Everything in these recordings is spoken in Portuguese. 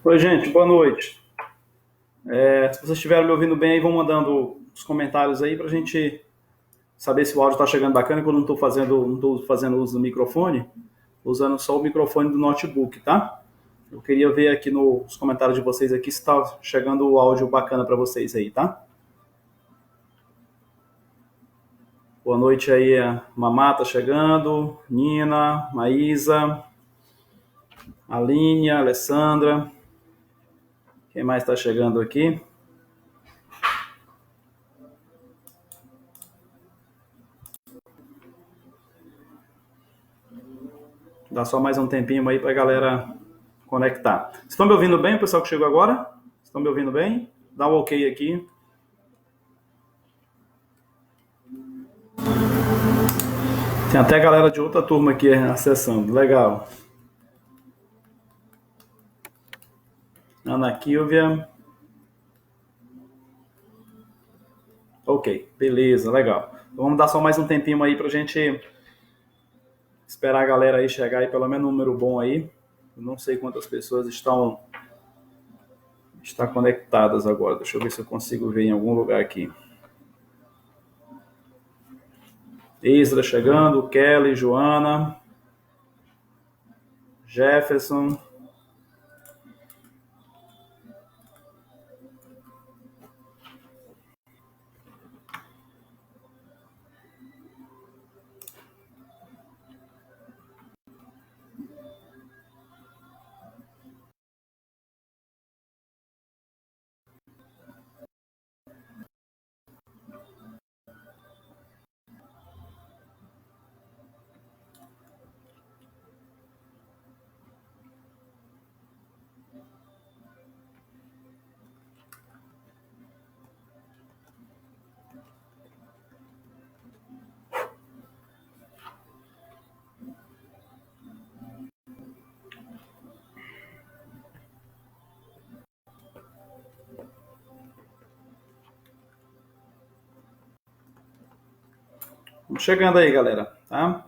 Oi, gente, boa noite. Se vocês estiverem me ouvindo bem aí, vão mandando os comentários aí pra gente saber se o áudio está chegando bacana, que eu não estou fazendo uso do microfone, usando só o microfone do notebook, tá? Eu queria ver aqui nos comentários de vocês aqui se está chegando o áudio bacana para vocês aí, tá? Boa noite aí, a Mamá tá chegando, Nina, Maísa, Aline, Alessandra. Quem mais está chegando aqui? Dá só mais um tempinho aí para a galera conectar. Estão me ouvindo bem, o pessoal que chegou agora? Estão me ouvindo bem? Dá um ok aqui. Tem até galera de outra turma aqui acessando. Legal. Ana Kilvia. Ok, beleza, legal. Então vamos dar só mais um tempinho aí pra gente esperar a galera aí chegar aí, pelo menos um número bom aí. Eu não sei quantas pessoas estão conectadas agora. Deixa eu ver se eu consigo ver em algum lugar aqui. Isra chegando, Kelly, Joana, Jefferson. Vamos chegando aí, galera, tá?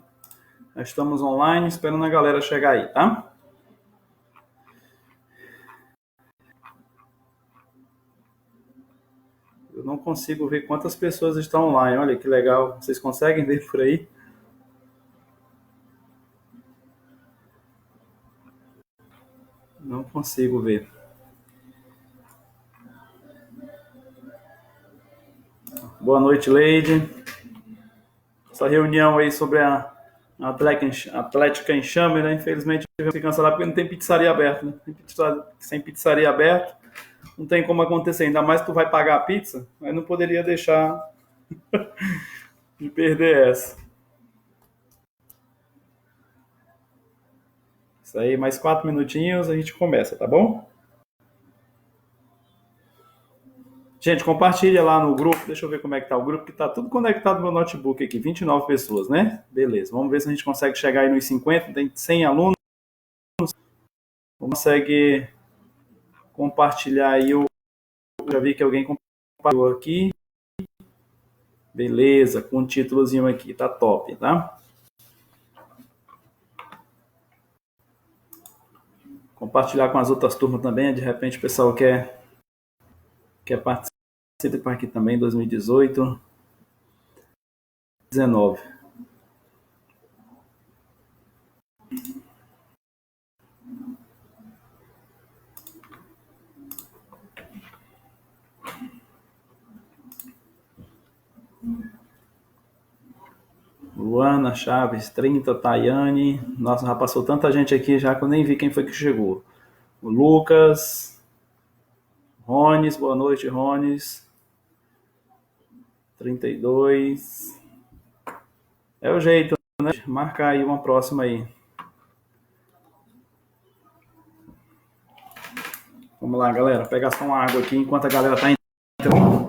Já estamos online, esperando a galera chegar aí, tá? Eu não consigo ver quantas pessoas estão online. Olha que legal. Vocês conseguem ver por aí? Não consigo ver. Boa noite, Leide. Essa reunião aí sobre a Atlética Enxame, né? Infelizmente tive que cancelar porque não tem pizzaria aberta, né? Sem pizzaria aberta, não tem como acontecer, ainda mais que tu vai pagar a pizza, mas não poderia deixar de perder essa. Isso aí, mais 4 minutinhos a gente começa, tá bom? Gente, compartilha lá no grupo, deixa eu ver como é que tá o grupo, que tá tudo conectado no meu notebook aqui, 29 pessoas, né? Beleza, vamos ver se a gente consegue chegar aí nos 50, tem 100 alunos, consegue compartilhar aí, eu já vi que alguém compartilhou aqui, beleza, com um títulozinho aqui, tá top, tá? Compartilhar com as outras turmas também, de repente o pessoal quer participar aqui também, 2018, 19. Luana Chaves, 30, Tayane. Nossa, já passou tanta gente aqui já que eu nem vi quem foi que chegou. O Lucas, Rones, boa noite, Rones. 32. É o jeito, né? Marcar aí uma próxima aí. Vamos lá, galera. Pegar só uma água aqui enquanto a galera tá entrando.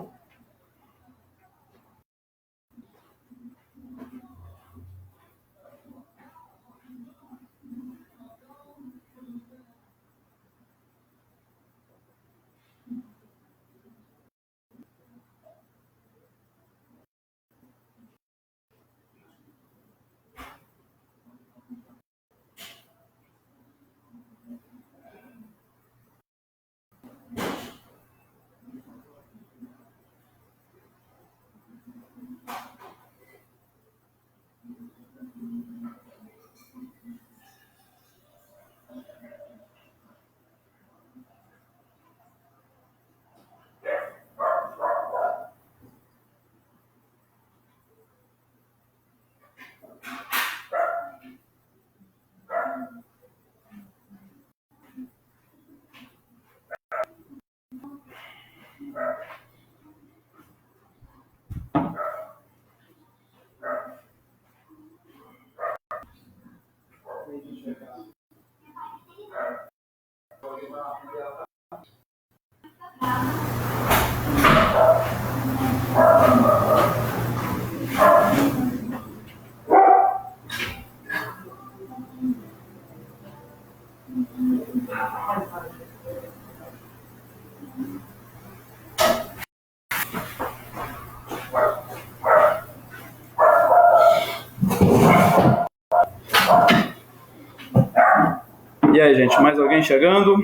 E aí, gente, mais alguém chegando?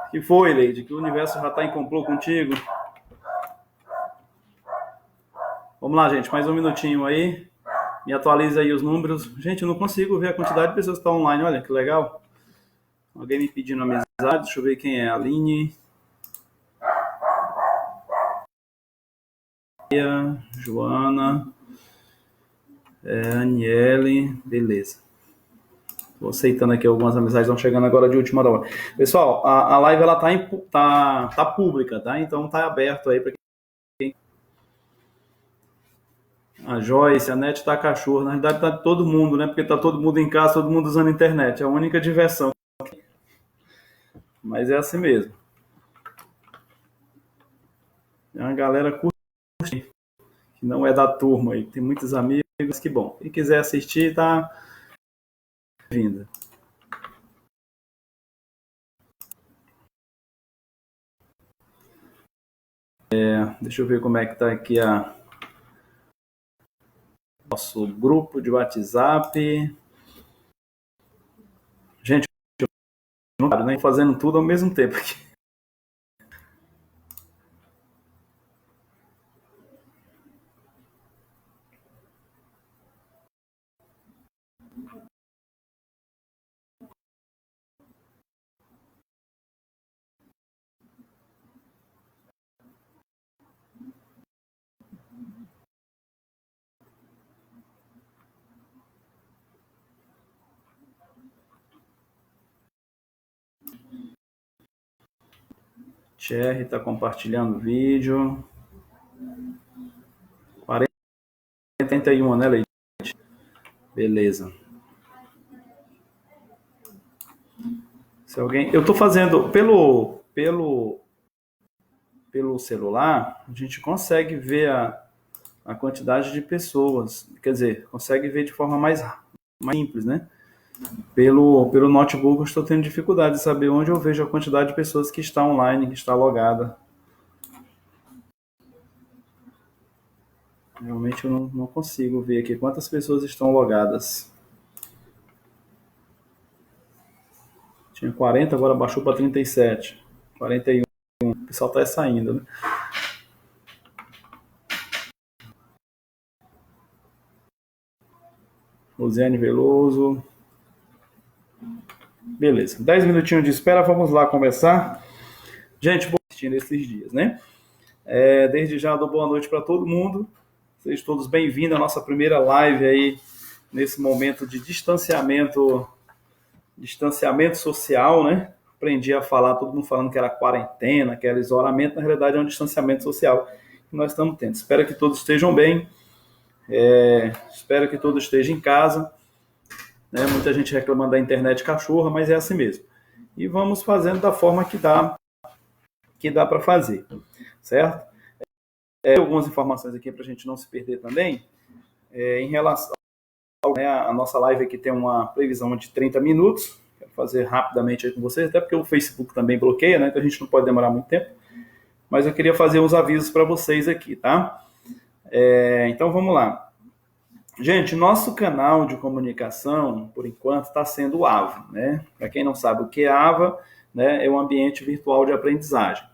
Que foi, Leide? Que o universo já tá em complô contigo? Vamos lá, gente, mais um minutinho aí. Me atualiza aí os números. Gente, eu não consigo ver a quantidade de pessoas que estão online. Olha que legal. Alguém me pedindo amizade. Deixa eu ver quem é. Aline. Joana. Aniele. Beleza. Estou aceitando aqui algumas amizades, estão chegando agora de última hora. Pessoal, a live ela tá pública, tá? Então tá aberto aí para quem. A Joyce, a Net tá cachorro. Na realidade tá todo mundo, né? Porque tá todo mundo em casa, todo mundo usando a internet. É a única diversão. Mas é assim mesmo. É uma galera curte, que não é da turma aí. Tem muitos amigos, que bom. Quem quiser assistir, tá vindo. Deixa eu ver como é que tá aqui nosso grupo de WhatsApp. Gente, eu não paro, nem fazendo tudo ao mesmo tempo aqui. Thierry está compartilhando o vídeo. 41, né, Leite? Beleza. Se alguém... Eu estou fazendo pelo celular, a gente consegue ver a quantidade de pessoas. Quer dizer, consegue ver de forma mais simples, né? Pelo notebook eu estou tendo dificuldade de saber onde eu vejo a quantidade de pessoas que está online, que está logada. Realmente eu não consigo ver aqui quantas pessoas estão logadas. Tinha 40, agora baixou para 37. 41. O pessoal está saindo, né? Rosiane Veloso. Beleza. 10 minutinhos de espera, vamos lá conversar. Gente, vou assistir nesses dias, né? Desde já dou boa noite para todo mundo. Sejam todos bem-vindos à nossa primeira live aí, nesse momento de distanciamento social, né? Aprendi a falar, todo mundo falando que era quarentena, que era isolamento, na realidade é um distanciamento social que nós estamos tendo. Espero que todos estejam bem, espero que todos estejam em casa, né? Muita gente reclamando da internet cachorra, mas é assim mesmo. E vamos fazendo da forma que dá para fazer, certo? Algumas informações aqui para a gente não se perder também, em relação a nossa live aqui tem uma previsão de 30 minutos, quero fazer rapidamente aí com vocês, até porque o Facebook também bloqueia, né? Então a gente não pode demorar muito tempo, mas eu queria fazer uns avisos para vocês aqui, tá? Então vamos lá. Gente, nosso canal de comunicação, por enquanto, está sendo o AVA, né? Para quem não sabe o que é AVA, né, é um ambiente virtual de aprendizagem.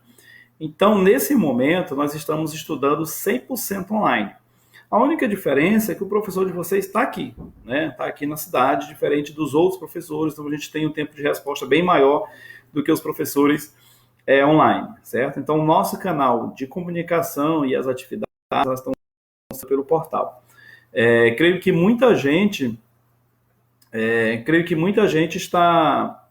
Então, nesse momento, nós estamos estudando 100% online. A única diferença é que o professor de vocês está aqui, né? Está aqui na cidade, diferente dos outros professores, então a gente tem um tempo de resposta bem maior do que os professores online, certo? Então, o nosso canal de comunicação e as atividades elas estão pelo portal. Creio que muita gente está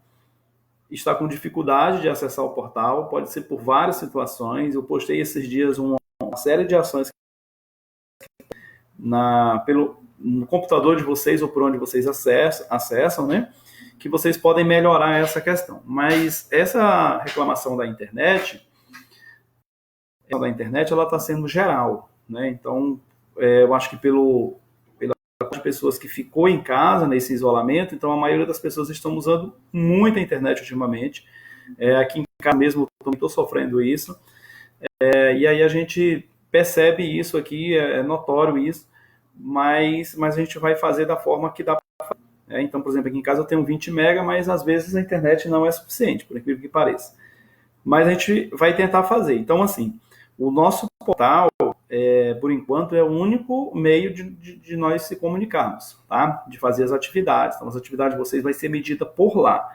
com dificuldade de acessar o portal, pode ser por várias situações. Eu postei esses dias uma série de ações no computador de vocês ou por onde vocês acessam, né? Que vocês podem melhorar essa questão. Mas essa reclamação da internet ela está sendo geral, né? Então, eu acho que pela pessoas que ficou em casa nesse isolamento, então a maioria das pessoas estão usando muito a internet ultimamente. Aqui em casa mesmo eu estou sofrendo isso. E aí a gente percebe isso aqui, é notório isso, mas a gente vai fazer da forma que dá para fazer. Então, por exemplo, aqui em casa eu tenho 20 mega, mas às vezes a internet não é suficiente, por incrível que pareça. Mas a gente vai tentar fazer. Então, assim, o nosso portal, por enquanto, é o único meio de nós se comunicarmos, tá? De fazer as atividades. Então, as atividades de vocês vai ser medida por lá.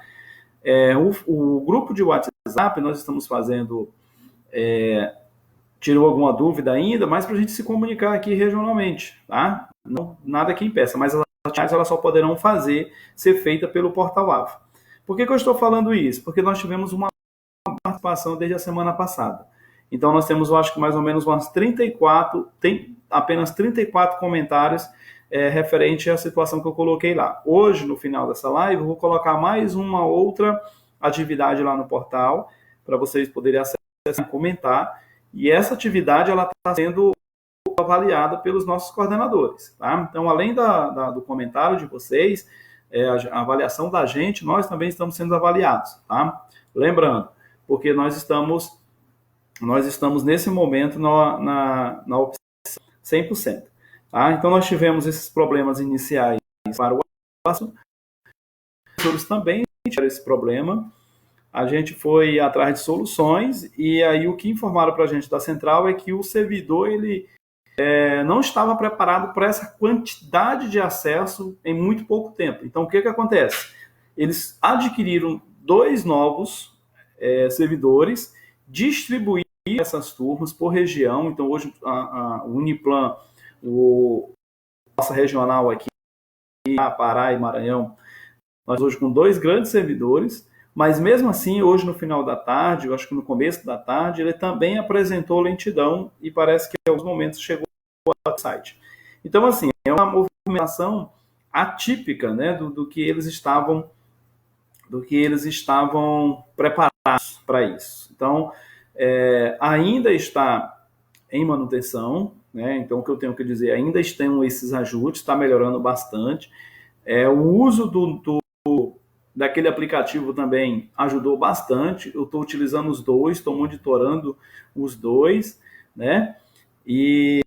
O grupo de WhatsApp, nós estamos fazendo... tirou alguma dúvida ainda, mas para a gente se comunicar aqui regionalmente, tá? Não, nada que impeça, mas as atividades elas só poderão ser feitas pelo Portal AVA. Por que eu estou falando isso? Porque nós tivemos uma participação desde a semana passada. Então nós temos, eu acho que mais ou menos umas 34, tem apenas 34 comentários referente à situação que eu coloquei lá. Hoje, no final dessa live, eu vou colocar mais uma outra atividade lá no portal, para vocês poderem acessar e comentar. E essa atividade ela está sendo avaliada pelos nossos coordenadores, tá? Então, além do comentário de vocês, a avaliação da gente, nós também estamos sendo avaliados, tá? Lembrando, porque nós estamos nesse momento na opção 100%, tá? Então, nós tivemos esses problemas iniciais para o passo, os professores também tiveram esse problema. A gente foi atrás de soluções e aí o que informaram para a gente da central é que o servidor ele não estava preparado para essa quantidade de acesso em muito pouco tempo. Então, o que acontece? Eles adquiriram 2 novos servidores, distribuíram essas turmas por região. Então, hoje, a Uniplan, nossa regional aqui, Pará e Maranhão, nós hoje com 2 grandes servidores. Mas mesmo assim, hoje no final da tarde, eu acho que no começo da tarde, ele também apresentou lentidão e parece que em alguns momentos chegou ao site. Então, assim, é uma movimentação atípica, né, do que eles estavam preparados para isso. Então, ainda está em manutenção, né? Então, o que eu tenho que dizer, ainda estão esses ajustes, está melhorando bastante. O uso daquele aplicativo também ajudou bastante. Eu estou utilizando os dois, estou monitorando os dois, né? E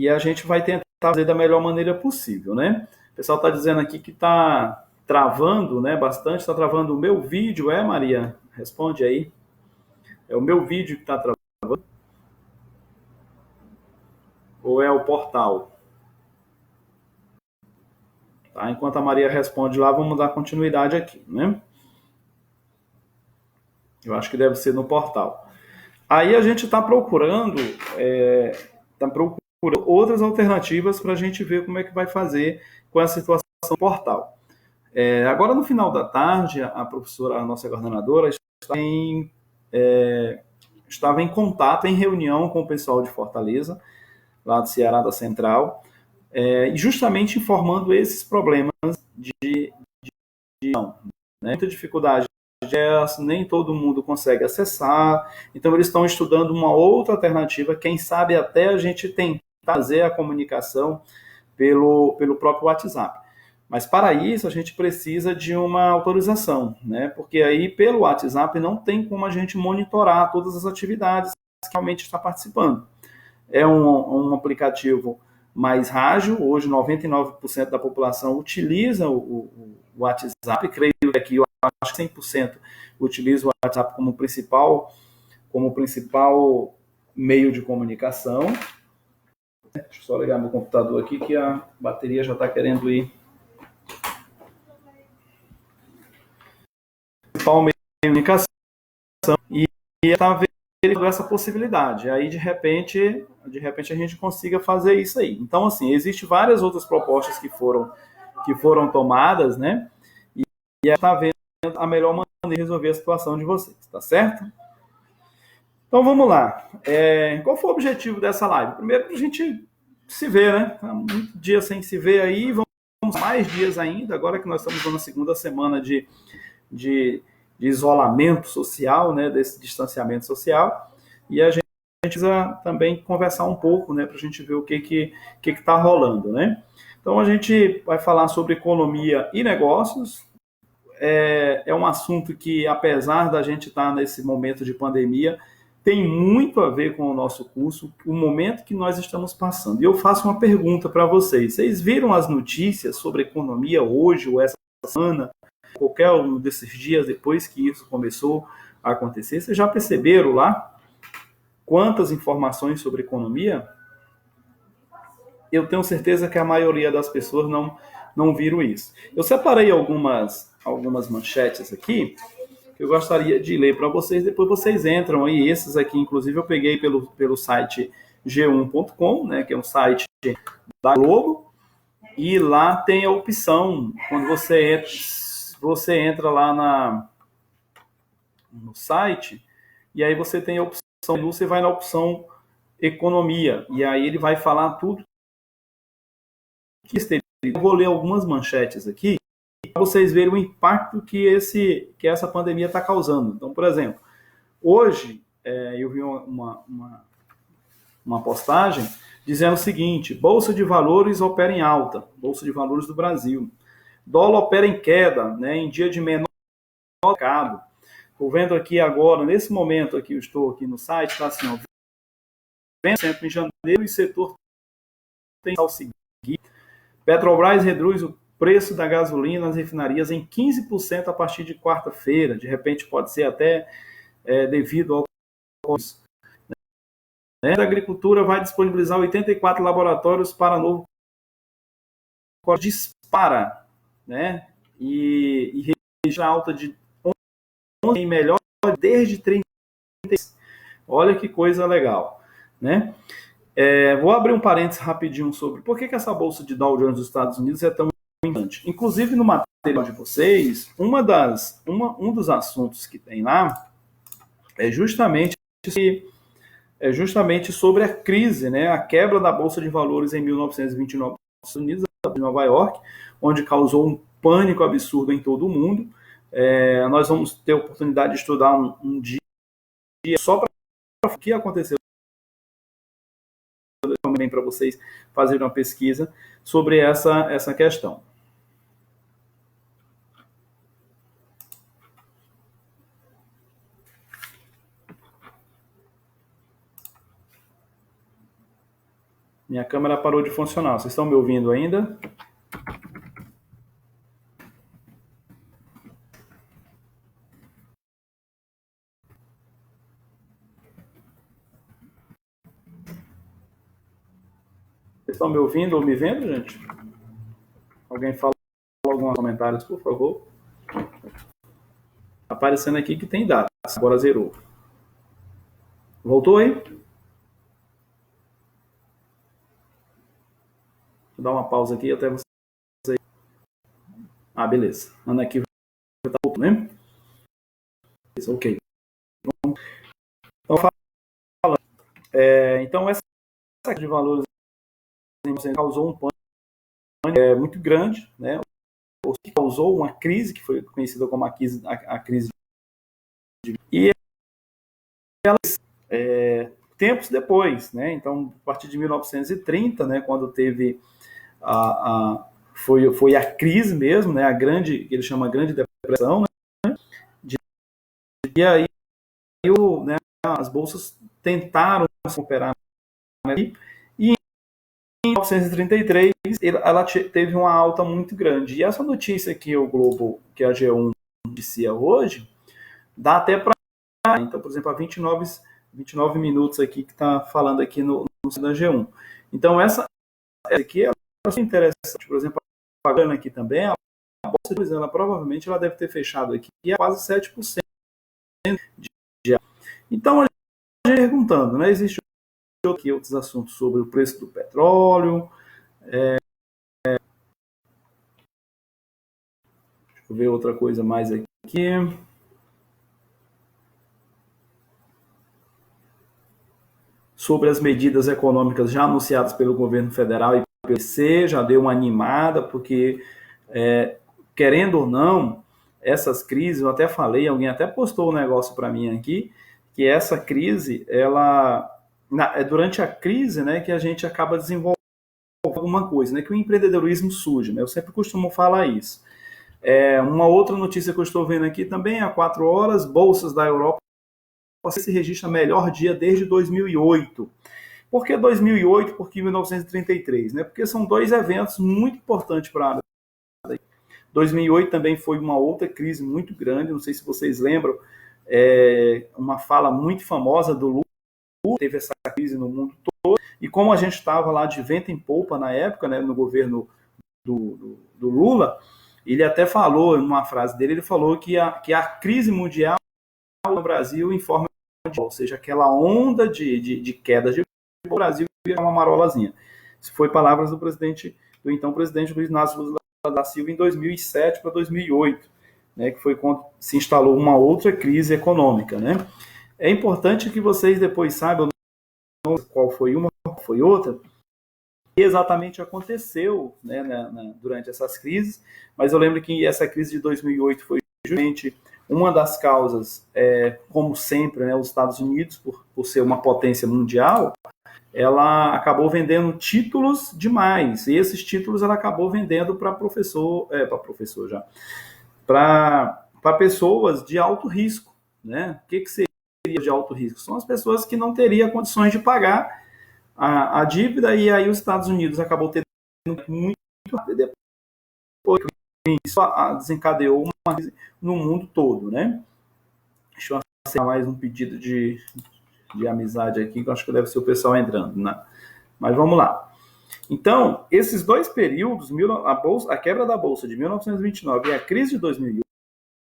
a gente vai tentar fazer da melhor maneira possível, né? O pessoal está dizendo aqui que está travando, né? Bastante, está travando o meu vídeo, Maria? Responde aí. É o meu vídeo que está travando? Ou é o portal? Tá? Enquanto a Maria responde lá, vamos dar continuidade aqui, né? Eu acho que deve ser no portal. Aí a gente está procurando outras alternativas para a gente ver como é que vai fazer com a situação do portal. Agora, no final da tarde, a professora, a nossa coordenadora, estava em contato, em reunião com o pessoal de Fortaleza, lá do Ceará, da Central, e justamente informando esses problemas de né? Muita dificuldade, nem todo mundo consegue acessar, então eles estão estudando uma outra alternativa, quem sabe até a gente tentar fazer a comunicação pelo próprio WhatsApp. Mas para isso a gente precisa de uma autorização, né? Porque aí pelo WhatsApp não tem como a gente monitorar todas as atividades que realmente está participando. É um aplicativo mais ágil, hoje 99% da população utiliza o WhatsApp, creio que aqui eu acho que 100% utiliza o WhatsApp como principal meio de comunicação. Deixa eu só ligar meu computador aqui que a bateria já está querendo ir. Principal meio de comunicação e está vendo essa possibilidade. Aí de repente a gente consiga fazer isso aí. Então assim, existem várias outras propostas que foram tomadas, né? E está vendo a melhor maneira de resolver a situação de vocês, tá certo? Então vamos lá. Qual foi o objetivo dessa live? Primeiro, para a gente se ver, né? Muitos dias sem se ver aí, vamos mais dias ainda, agora que nós estamos na segunda semana de isolamento social, né? Desse distanciamento social, e a gente precisa também conversar um pouco, né? Para a gente ver o que está rolando, né? Então a gente vai falar sobre economia e negócios. É um assunto que, apesar da gente estar nesse momento de pandemia, tem muito a ver com o nosso curso, o momento que nós estamos passando. E eu faço uma pergunta para vocês. Vocês viram as notícias sobre economia hoje ou essa semana, qualquer um desses dias depois que isso começou a acontecer? Vocês já perceberam lá quantas informações sobre economia? Eu tenho certeza que a maioria das pessoas não viram isso. Eu separei algumas manchetes aqui que eu gostaria de ler para vocês, depois vocês entram aí, esses aqui, inclusive eu peguei pelo site g1.com, né, que é um site da Globo, e lá tem a opção, quando você entra lá no site, e aí você tem a opção, você vai na opção economia, e aí ele vai falar tudo que esteja. Eu vou ler algumas manchetes aqui, para vocês verem o impacto que essa pandemia está causando. Então, por exemplo, hoje eu vi uma postagem dizendo o seguinte: Bolsa de Valores opera em alta, Bolsa de Valores do Brasil. Dólar opera em queda, né, em dia de menor mercado. Estou vendo aqui agora, nesse momento aqui, eu estou aqui no site, está assim, ó, 20% em janeiro e setor tem ao seguir. Petrobras reduz o preço da gasolina nas refinarias em 15% a partir de quarta-feira. De repente pode ser até devido ao... A agricultura vai disponibilizar 84 laboratórios para novo dispara, né? E registra alta de 11 em melhor desde 30. Olha que coisa legal, né? Vou abrir um parênteses rapidinho sobre por que essa bolsa de Dow Jones dos Estados Unidos é tão importante. Inclusive, numa de vocês, um dos assuntos que tem lá é justamente sobre a crise, né, a quebra da Bolsa de Valores em 1929 nos Estados Unidos, em Nova York, onde causou um pânico absurdo em todo o mundo. Nós vamos ter a oportunidade de estudar um dia só para o que aconteceu, também para vocês fazerem uma pesquisa sobre essa questão. Minha câmera parou de funcionar. Vocês estão me ouvindo ainda? Vocês estão me ouvindo ou me vendo, gente? Alguém fala alguns comentários, por favor. Aparecendo aqui que tem dados. Agora zerou. Voltou aí? Vou dar uma pausa aqui até você. Ah, beleza. Anda aqui. Tá voltando, né? Ok. Então, então essa de valores causou um pânico muito grande, né? Causou uma crise que foi conhecida como a crise e tempos depois, né? Então, a partir de 1930, né, quando teve foi a crise mesmo, né, a grande, que ele chama Grande Depressão, né? E aí né, as bolsas tentaram se recuperar, né? E em 1933 ela teve uma alta muito grande. E essa notícia que o Globo, que a G1 noticia hoje, dá até para... Então, por exemplo, há 29 minutos aqui que está falando aqui no da G1. Então, essa aqui é interessante. Por exemplo, pagando aqui também, a bolsa, ela provavelmente ela deve ter fechado aqui a quase 7% de... Então, a gente perguntando, né? Existe aqui outros assuntos sobre o preço do petróleo. Deixa eu ver outra coisa mais aqui. Sobre as medidas econômicas já anunciadas pelo governo federal e pelo PC, já deu uma animada, porque, querendo ou não, essas crises, eu até falei, alguém até postou um negócio para mim aqui, que essa crise, é durante a crise, né, que a gente acaba desenvolvendo alguma coisa, né, que o empreendedorismo surge, né, eu sempre costumo falar isso. Uma outra notícia que eu estou vendo aqui também, há 4 horas, bolsas da Europa se registra melhor dia desde 2008. Por que 2008? Por que 1933? Né? Porque são dois eventos muito importantes para a área. 2008 também foi uma outra crise muito grande, não sei se vocês lembram, uma fala muito famosa do Lula, teve essa crise no mundo todo, e como a gente estava lá de vento em polpa na época, né, no governo do Lula, ele até falou, numa frase dele, ele falou que a crise mundial no Brasil em forma de, ou seja, aquela onda de queda de o Brasil vira uma marolazinha. Isso foi palavras do então presidente Luiz Inácio Lula da Silva em 2007 para 2008, né, que foi quando se instalou uma outra crise econômica, né? É importante que vocês depois saibam qual foi uma, qual foi outra, o que exatamente aconteceu, né, durante essas crises, mas eu lembro que essa crise de 2008 foi justamente uma das causas, como sempre, né, os Estados Unidos, por ser uma potência mundial, ela acabou vendendo títulos demais, e esses títulos ela acabou vendendo para pessoas de alto risco, né? O que seria de alto risco? São as pessoas que não teriam condições de pagar a dívida, e aí os Estados Unidos acabou tendo muito rápido, depois isso desencadeou uma crise no mundo todo, né? Deixa eu aceitar mais um pedido de amizade aqui, que eu acho que deve ser o pessoal entrando, né? Mas vamos lá. Então, esses dois períodos, a quebra da Bolsa de 1929 e a crise de 2008,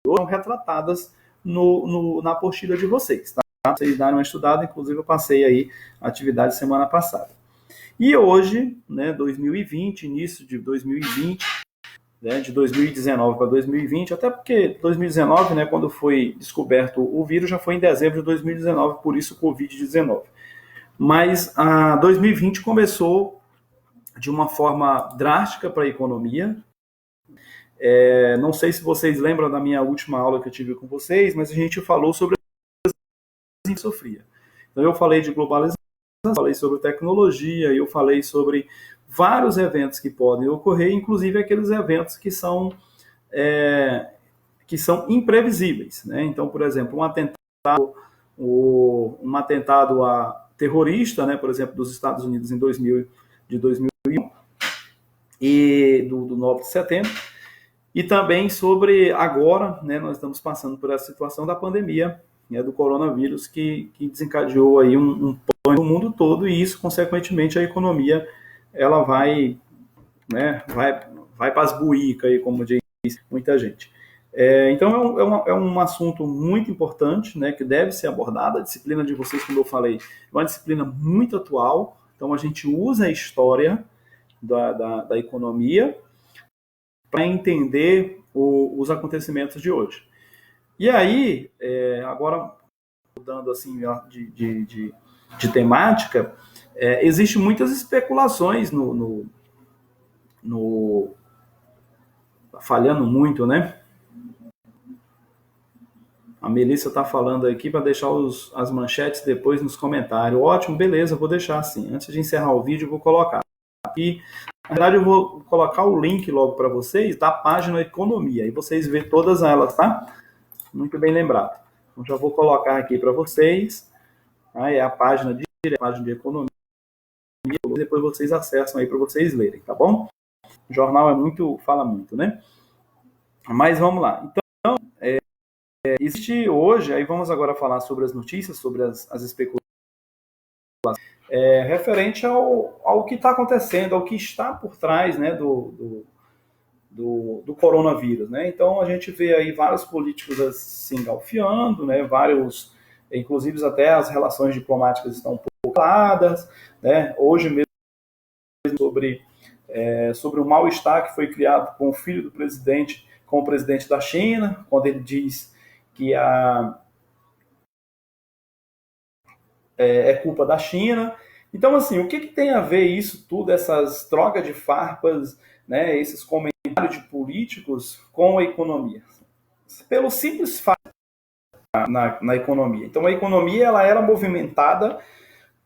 foram retratadas na apostila de vocês, tá? Vocês deram uma estudada, inclusive eu passei aí a atividade semana passada. E hoje, né, 2020, início de 2020, né, de 2019 para 2020, até porque 2019, né, quando foi descoberto o vírus, já foi em dezembro de 2019, por isso o Covid-19. Mas a 2020 começou de uma forma drástica para a economia. Não sei se vocês lembram da minha última aula que eu tive com vocês, mas a gente falou sobre a que sofria. Então eu falei de globalização, falei sobre tecnologia, eu falei sobre vários eventos que podem ocorrer, inclusive aqueles eventos que são imprevisíveis, né? Então, por exemplo, um atentado a terrorista, né, por exemplo, dos Estados Unidos em 2001 e do 9 de setembro, e também sobre agora, né, nós estamos passando por essa situação da pandemia, né, do coronavírus, que desencadeou aí um pânico no mundo todo, e isso, consequentemente, a economia ela vai para as buicas, aí, como diz muita gente. Então, é um assunto muito importante, né, que deve ser abordado. A disciplina de vocês, como eu falei, é uma disciplina muito atual. Então, a gente usa a história da economia para entender os acontecimentos de hoje. E aí, agora, mudando assim, de temática, existem muitas especulações falhando muito, né? A Melissa está falando aqui para deixar as manchetes depois nos comentários. Ótimo, beleza, vou deixar assim. Antes de encerrar o vídeo, eu vou colocar. E, na verdade, eu vou colocar o link logo para vocês da página Economia. E vocês vê todas elas, tá? Muito bem lembrado. Então, já vou colocar aqui para vocês. É a página de Economia. Depois vocês acessam aí para vocês lerem, tá bom? O jornal fala muito, né? Mas vamos lá. Então, existe hoje, aí vamos agora falar sobre as notícias, sobre as especulações, referente ao que está acontecendo, ao que está por trás, né, do coronavírus, né? Então a gente vê aí vários políticos se engalfiando, né? Inclusive até as relações diplomáticas estão um pouco caladas, né? Hoje mesmo sobre o mal-estar que foi criado com o filho do presidente, com o presidente da China, quando ele diz que é culpa da China. Então, assim, o que tem a ver isso tudo, essas trocas de farpas, né, esses comentários de políticos com a economia? Pelo simples fato na economia. Então, a economia ela era movimentada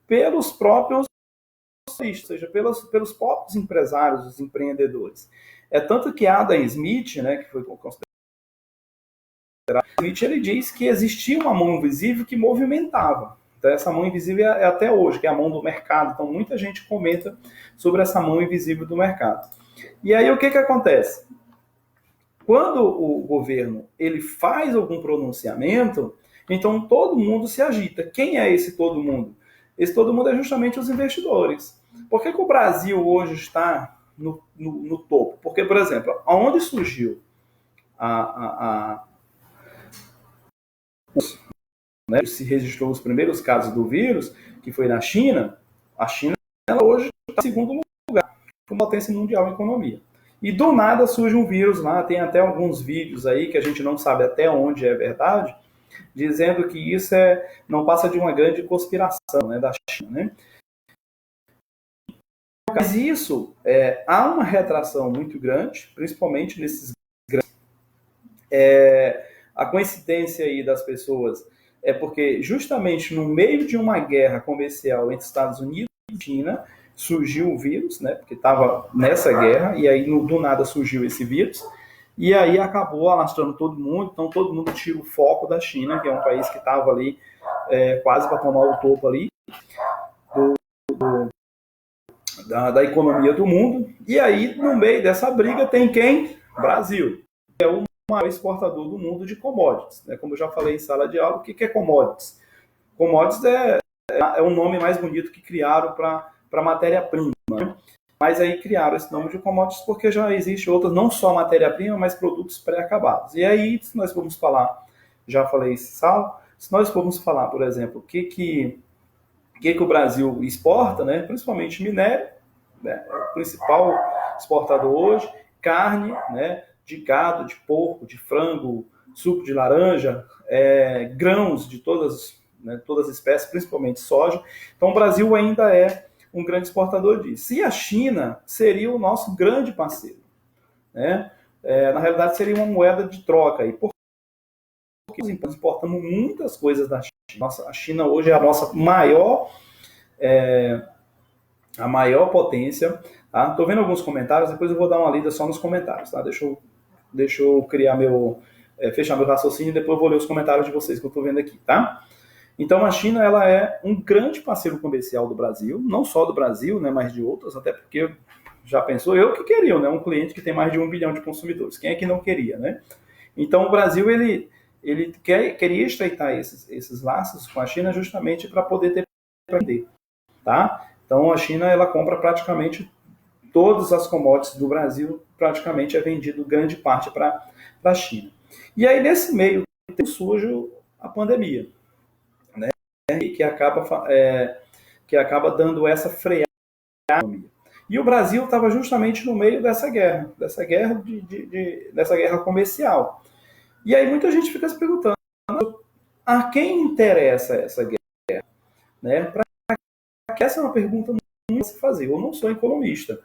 pelos próprios, ou seja, pelos próprios empresários, os empreendedores. Tanto que Adam Smith, né, que foi considerado, Smith, ele diz que existia uma mão invisível que movimentava. Então, essa mão invisível é até hoje, que é a mão do mercado. Então, muita gente comenta sobre essa mão invisível do mercado. E aí, o que acontece? Quando o governo ele faz algum pronunciamento, então todo mundo se agita. Quem é esse todo mundo? Esse todo mundo é justamente os investidores. Por que o Brasil hoje está no topo? Porque, por exemplo, onde surgiu né, se registrou os primeiros casos do vírus, que foi na China, a China ela hoje está em segundo lugar, como potência mundial em economia. E do nada surge um vírus lá, tem até alguns vídeos aí que a gente não sabe até onde é verdade, dizendo que isso não passa de uma grande conspiração, né, da China, né? Mas isso, há uma retração muito grande, principalmente nesses grandes. A coincidência aí das pessoas é porque justamente no meio de uma guerra comercial entre Estados Unidos e China surgiu o vírus, né? Porque estava nessa guerra e aí do nada surgiu esse vírus e aí acabou alastrando todo mundo. Então todo mundo tira o foco da China, que é um país que estava ali quase para tomar o topo ali da economia do mundo. E aí no meio dessa briga tem quem? Brasil. É o maior exportador do mundo de commodities. Né? Como eu já falei em sala de aula, o que é commodities? Commodities é um nome mais bonito que criaram para matéria-prima. Né? Mas aí criaram esse nome de commodities porque já existe outras, não só matéria-prima, mas produtos pré-acabados. E aí, se nós formos falar, já falei em sala, se nós formos falar, por exemplo, o que o Brasil exporta, né? Principalmente minério, né? É o principal exportador hoje, carne, né, de gado, de porco, de frango, suco de laranja, grãos de todas, né, todas as espécies, principalmente soja. Então o Brasil ainda é um grande exportador disso. E a China seria o nosso grande parceiro, né? Na realidade seria uma moeda de troca. E porque nós importamos muitas coisas da China. A China hoje é a nossa a maior potência. Tá? Tô vendo alguns comentários, depois eu vou dar uma lida só nos comentários. Tá? Deixa eu criar fechar meu raciocínio e depois eu vou ler os comentários de vocês que eu estou vendo aqui. Tá? Então a China ela é um grande parceiro comercial do Brasil, não só do Brasil, né, mas de outros, até porque já pensou eu que queria, né, um cliente que tem mais de 1 bilhão de consumidores. Quem é que não queria, né? Então o Brasil ele queria estreitar esses laços com a China justamente para poder ter para vender, tá? Então a China ela compra praticamente todas as commodities do Brasil, praticamente é vendido grande parte para a China. E aí nesse meio surge a pandemia, né? Que acaba dando essa freada na economia. E o Brasil estava justamente no meio dessa guerra comercial. E aí muita gente fica se perguntando a quem interessa essa guerra, né? Essa é uma pergunta muito a se fazer. Eu não sou economista,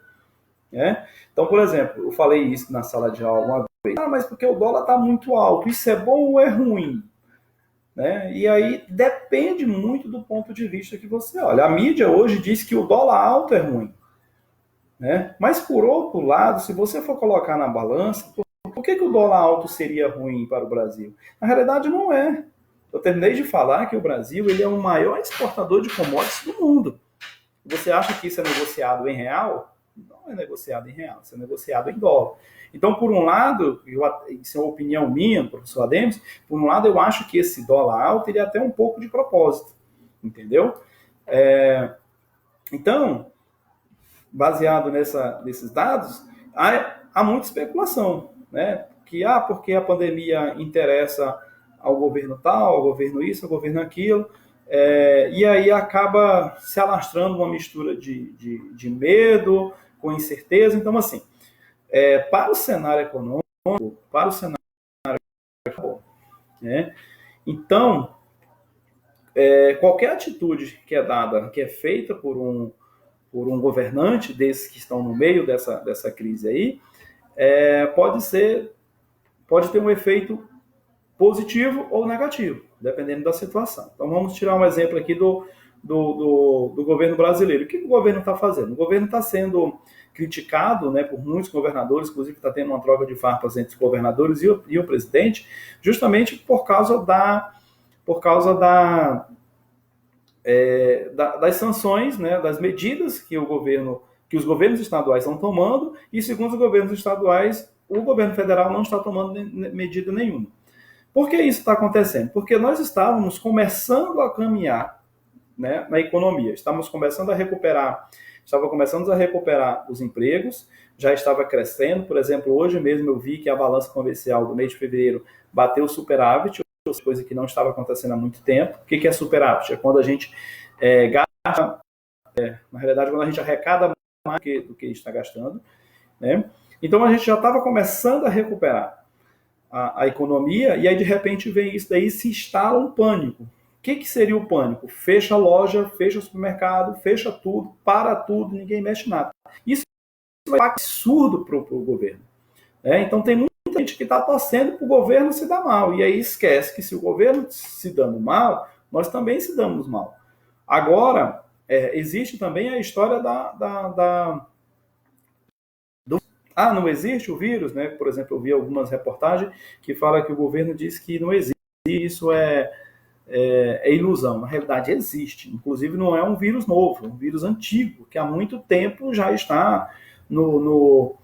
né? Então, por exemplo, eu falei isso na sala de aula uma vez. Mas porque o dólar está muito alto, isso é bom ou é ruim? Né? E aí depende muito do ponto de vista que você olha. A mídia hoje diz que o dólar alto é ruim, né? Mas por outro lado, se você for colocar na balança, por que o dólar alto seria ruim para o Brasil? Na realidade não é. Eu terminei de falar que o Brasil ele é o maior exportador de commodities do mundo. Você acha que isso é negociado em real? Não é negociado em real, isso é negociado em dólar. Então, por um lado, isso é uma opinião minha, professor Ademir, por um lado eu acho que esse dólar alto ele é até um pouco de propósito, entendeu? Então, baseado nesses dados, há muita especulação, né? Porque a pandemia interessa ao governo tal, ao governo isso, ao governo aquilo, e aí acaba se alastrando uma mistura de medo com incerteza. Então, assim, para o cenário econômico, para o cenário né? Então, qualquer atitude que é dada, que é feita por um governante desses que estão no meio dessa crise aí, pode ter um efeito positivo ou negativo, dependendo da situação. Então vamos tirar um exemplo aqui do governo brasileiro. O que o governo está fazendo? O governo está sendo criticado, né, por muitos governadores, inclusive está tendo uma troca de farpas entre os governadores e o presidente, justamente por causa das sanções, né, das medidas que os governos estaduais estão tomando, e segundo os governos estaduais, o governo federal não está tomando medida nenhuma. Por que isso está acontecendo? Porque nós estávamos começando a caminhar, né, na economia, estava começando a recuperar os empregos, já estava crescendo. Por exemplo, hoje mesmo eu vi que a balança comercial do mês de fevereiro bateu superávit, coisa que não estava acontecendo há muito tempo. O que é superávit? É quando a gente gasta, na realidade, quando a gente arrecada mais do que está gastando, né? Então a gente já estava começando a recuperar a economia, e aí de repente vem isso daí, se instala um pânico. O que seria o pânico? Fecha a loja, fecha o supermercado, fecha tudo, para tudo, ninguém mexe nada. Isso é um absurdo para o governo. Então tem muita gente que está torcendo para o governo se dar mal, e aí esquece que se o governo se dando mal, nós também se damos mal. Agora, existe também a história não existe o vírus, né? Por exemplo, eu vi algumas reportagens que falam que o governo diz que não existe, isso é ilusão. Na realidade existe, inclusive não é um vírus novo, é um vírus antigo, que há muito tempo já está no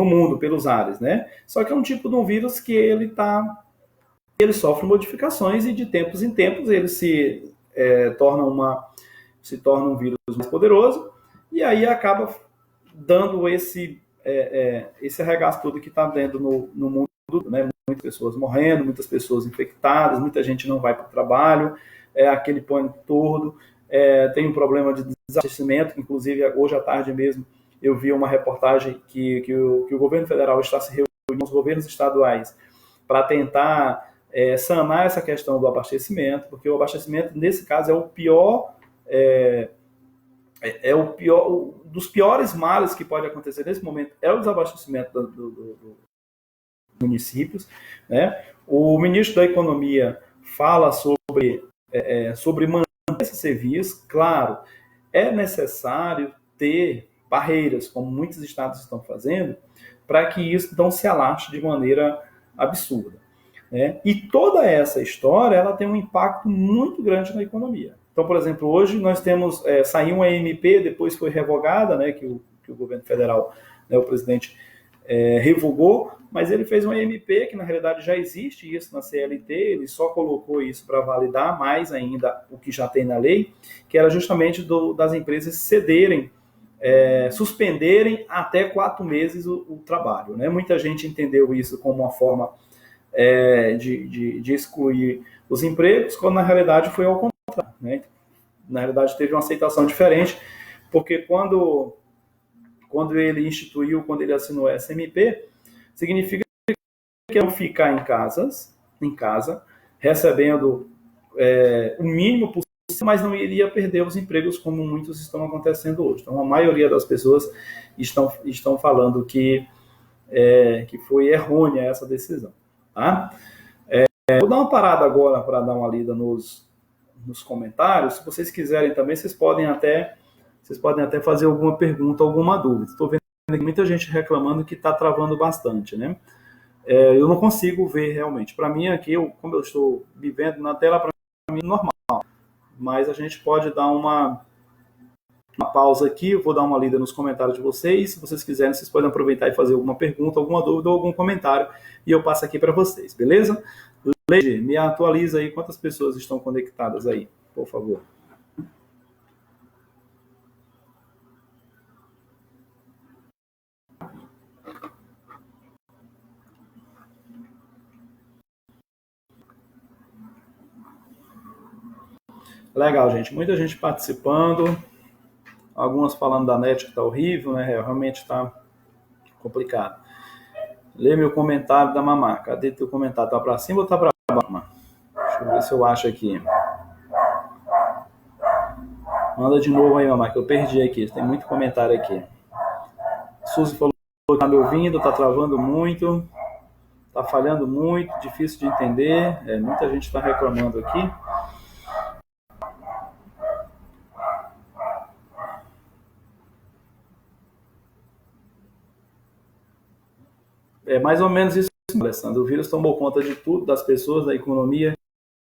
mundo, pelos ares, né? Só que é um tipo de um vírus que ele sofre modificações, e de tempos em tempos ele se torna um vírus mais poderoso, e aí acaba dando esse arregaço todo que está dentro no mundo, né? Muitas pessoas morrendo, muitas pessoas infectadas, muita gente não vai para o trabalho, aquele pânico todo, tem um problema de desabastecimento, inclusive hoje à tarde mesmo eu vi uma reportagem que o governo federal está se reunindo com os governos estaduais para tentar sanar essa questão do abastecimento, porque o abastecimento, nesse caso, é o pior, dos piores males que pode acontecer nesse momento, é o desabastecimento dos municípios, né? O ministro da Economia fala sobre manter esse serviço. Claro, é necessário ter barreiras, como muitos estados estão fazendo, para que isso não se alastre de maneira absurda, né? E toda essa história ela tem um impacto muito grande na economia. Então, por exemplo, hoje nós temos, saiu uma MP, depois foi revogada, né, que o governo federal, né, o presidente revogou, mas ele fez uma MP que na realidade já existe isso na CLT, ele só colocou isso para validar mais ainda o que já tem na lei, que era justamente das empresas cederem, suspenderem até 4 meses o trabalho, né? Muita gente entendeu isso como uma forma de excluir os empregos, quando na realidade foi ao contrário, né? Na realidade teve uma aceitação diferente, porque quando ele instituiu, quando ele assinou essa MP, significa que não ficar em casa, recebendo o mínimo possível, mas não iria perder os empregos como muitos estão acontecendo hoje. Então, a maioria das pessoas estão falando que foi errônea essa decisão. Tá? Vou dar uma parada agora para dar uma lida nos comentários. Se vocês quiserem também, vocês podem até fazer alguma pergunta, alguma dúvida. Estou vendo muita gente reclamando que está travando bastante, né? Eu não consigo ver realmente. Para mim aqui, como eu estou vivendo na tela, para mim é normal. Mas a gente pode dar uma pausa aqui, eu vou dar uma lida nos comentários de vocês. Se vocês quiserem, vocês podem aproveitar e fazer alguma pergunta, alguma dúvida ou algum comentário, e eu passo aqui para vocês, beleza? Leide, me atualiza aí quantas pessoas estão conectadas aí, por favor. Legal, gente. Muita gente participando. Algumas falando da net que está horrível, né? Realmente está complicado. Lê meu comentário da Mamá. Cadê teu comentário? Tá para cima ou tá para baixo, Mamá? Deixa eu ver se eu acho aqui. Manda de novo aí, Mamá, que eu perdi aqui. Tem muito comentário aqui. Suzy falou que tá me ouvindo, tá travando muito, tá falhando muito, difícil de entender. Muita gente está reclamando aqui. É mais ou menos isso, Alessandro. O vírus tomou conta de tudo, das pessoas, da economia,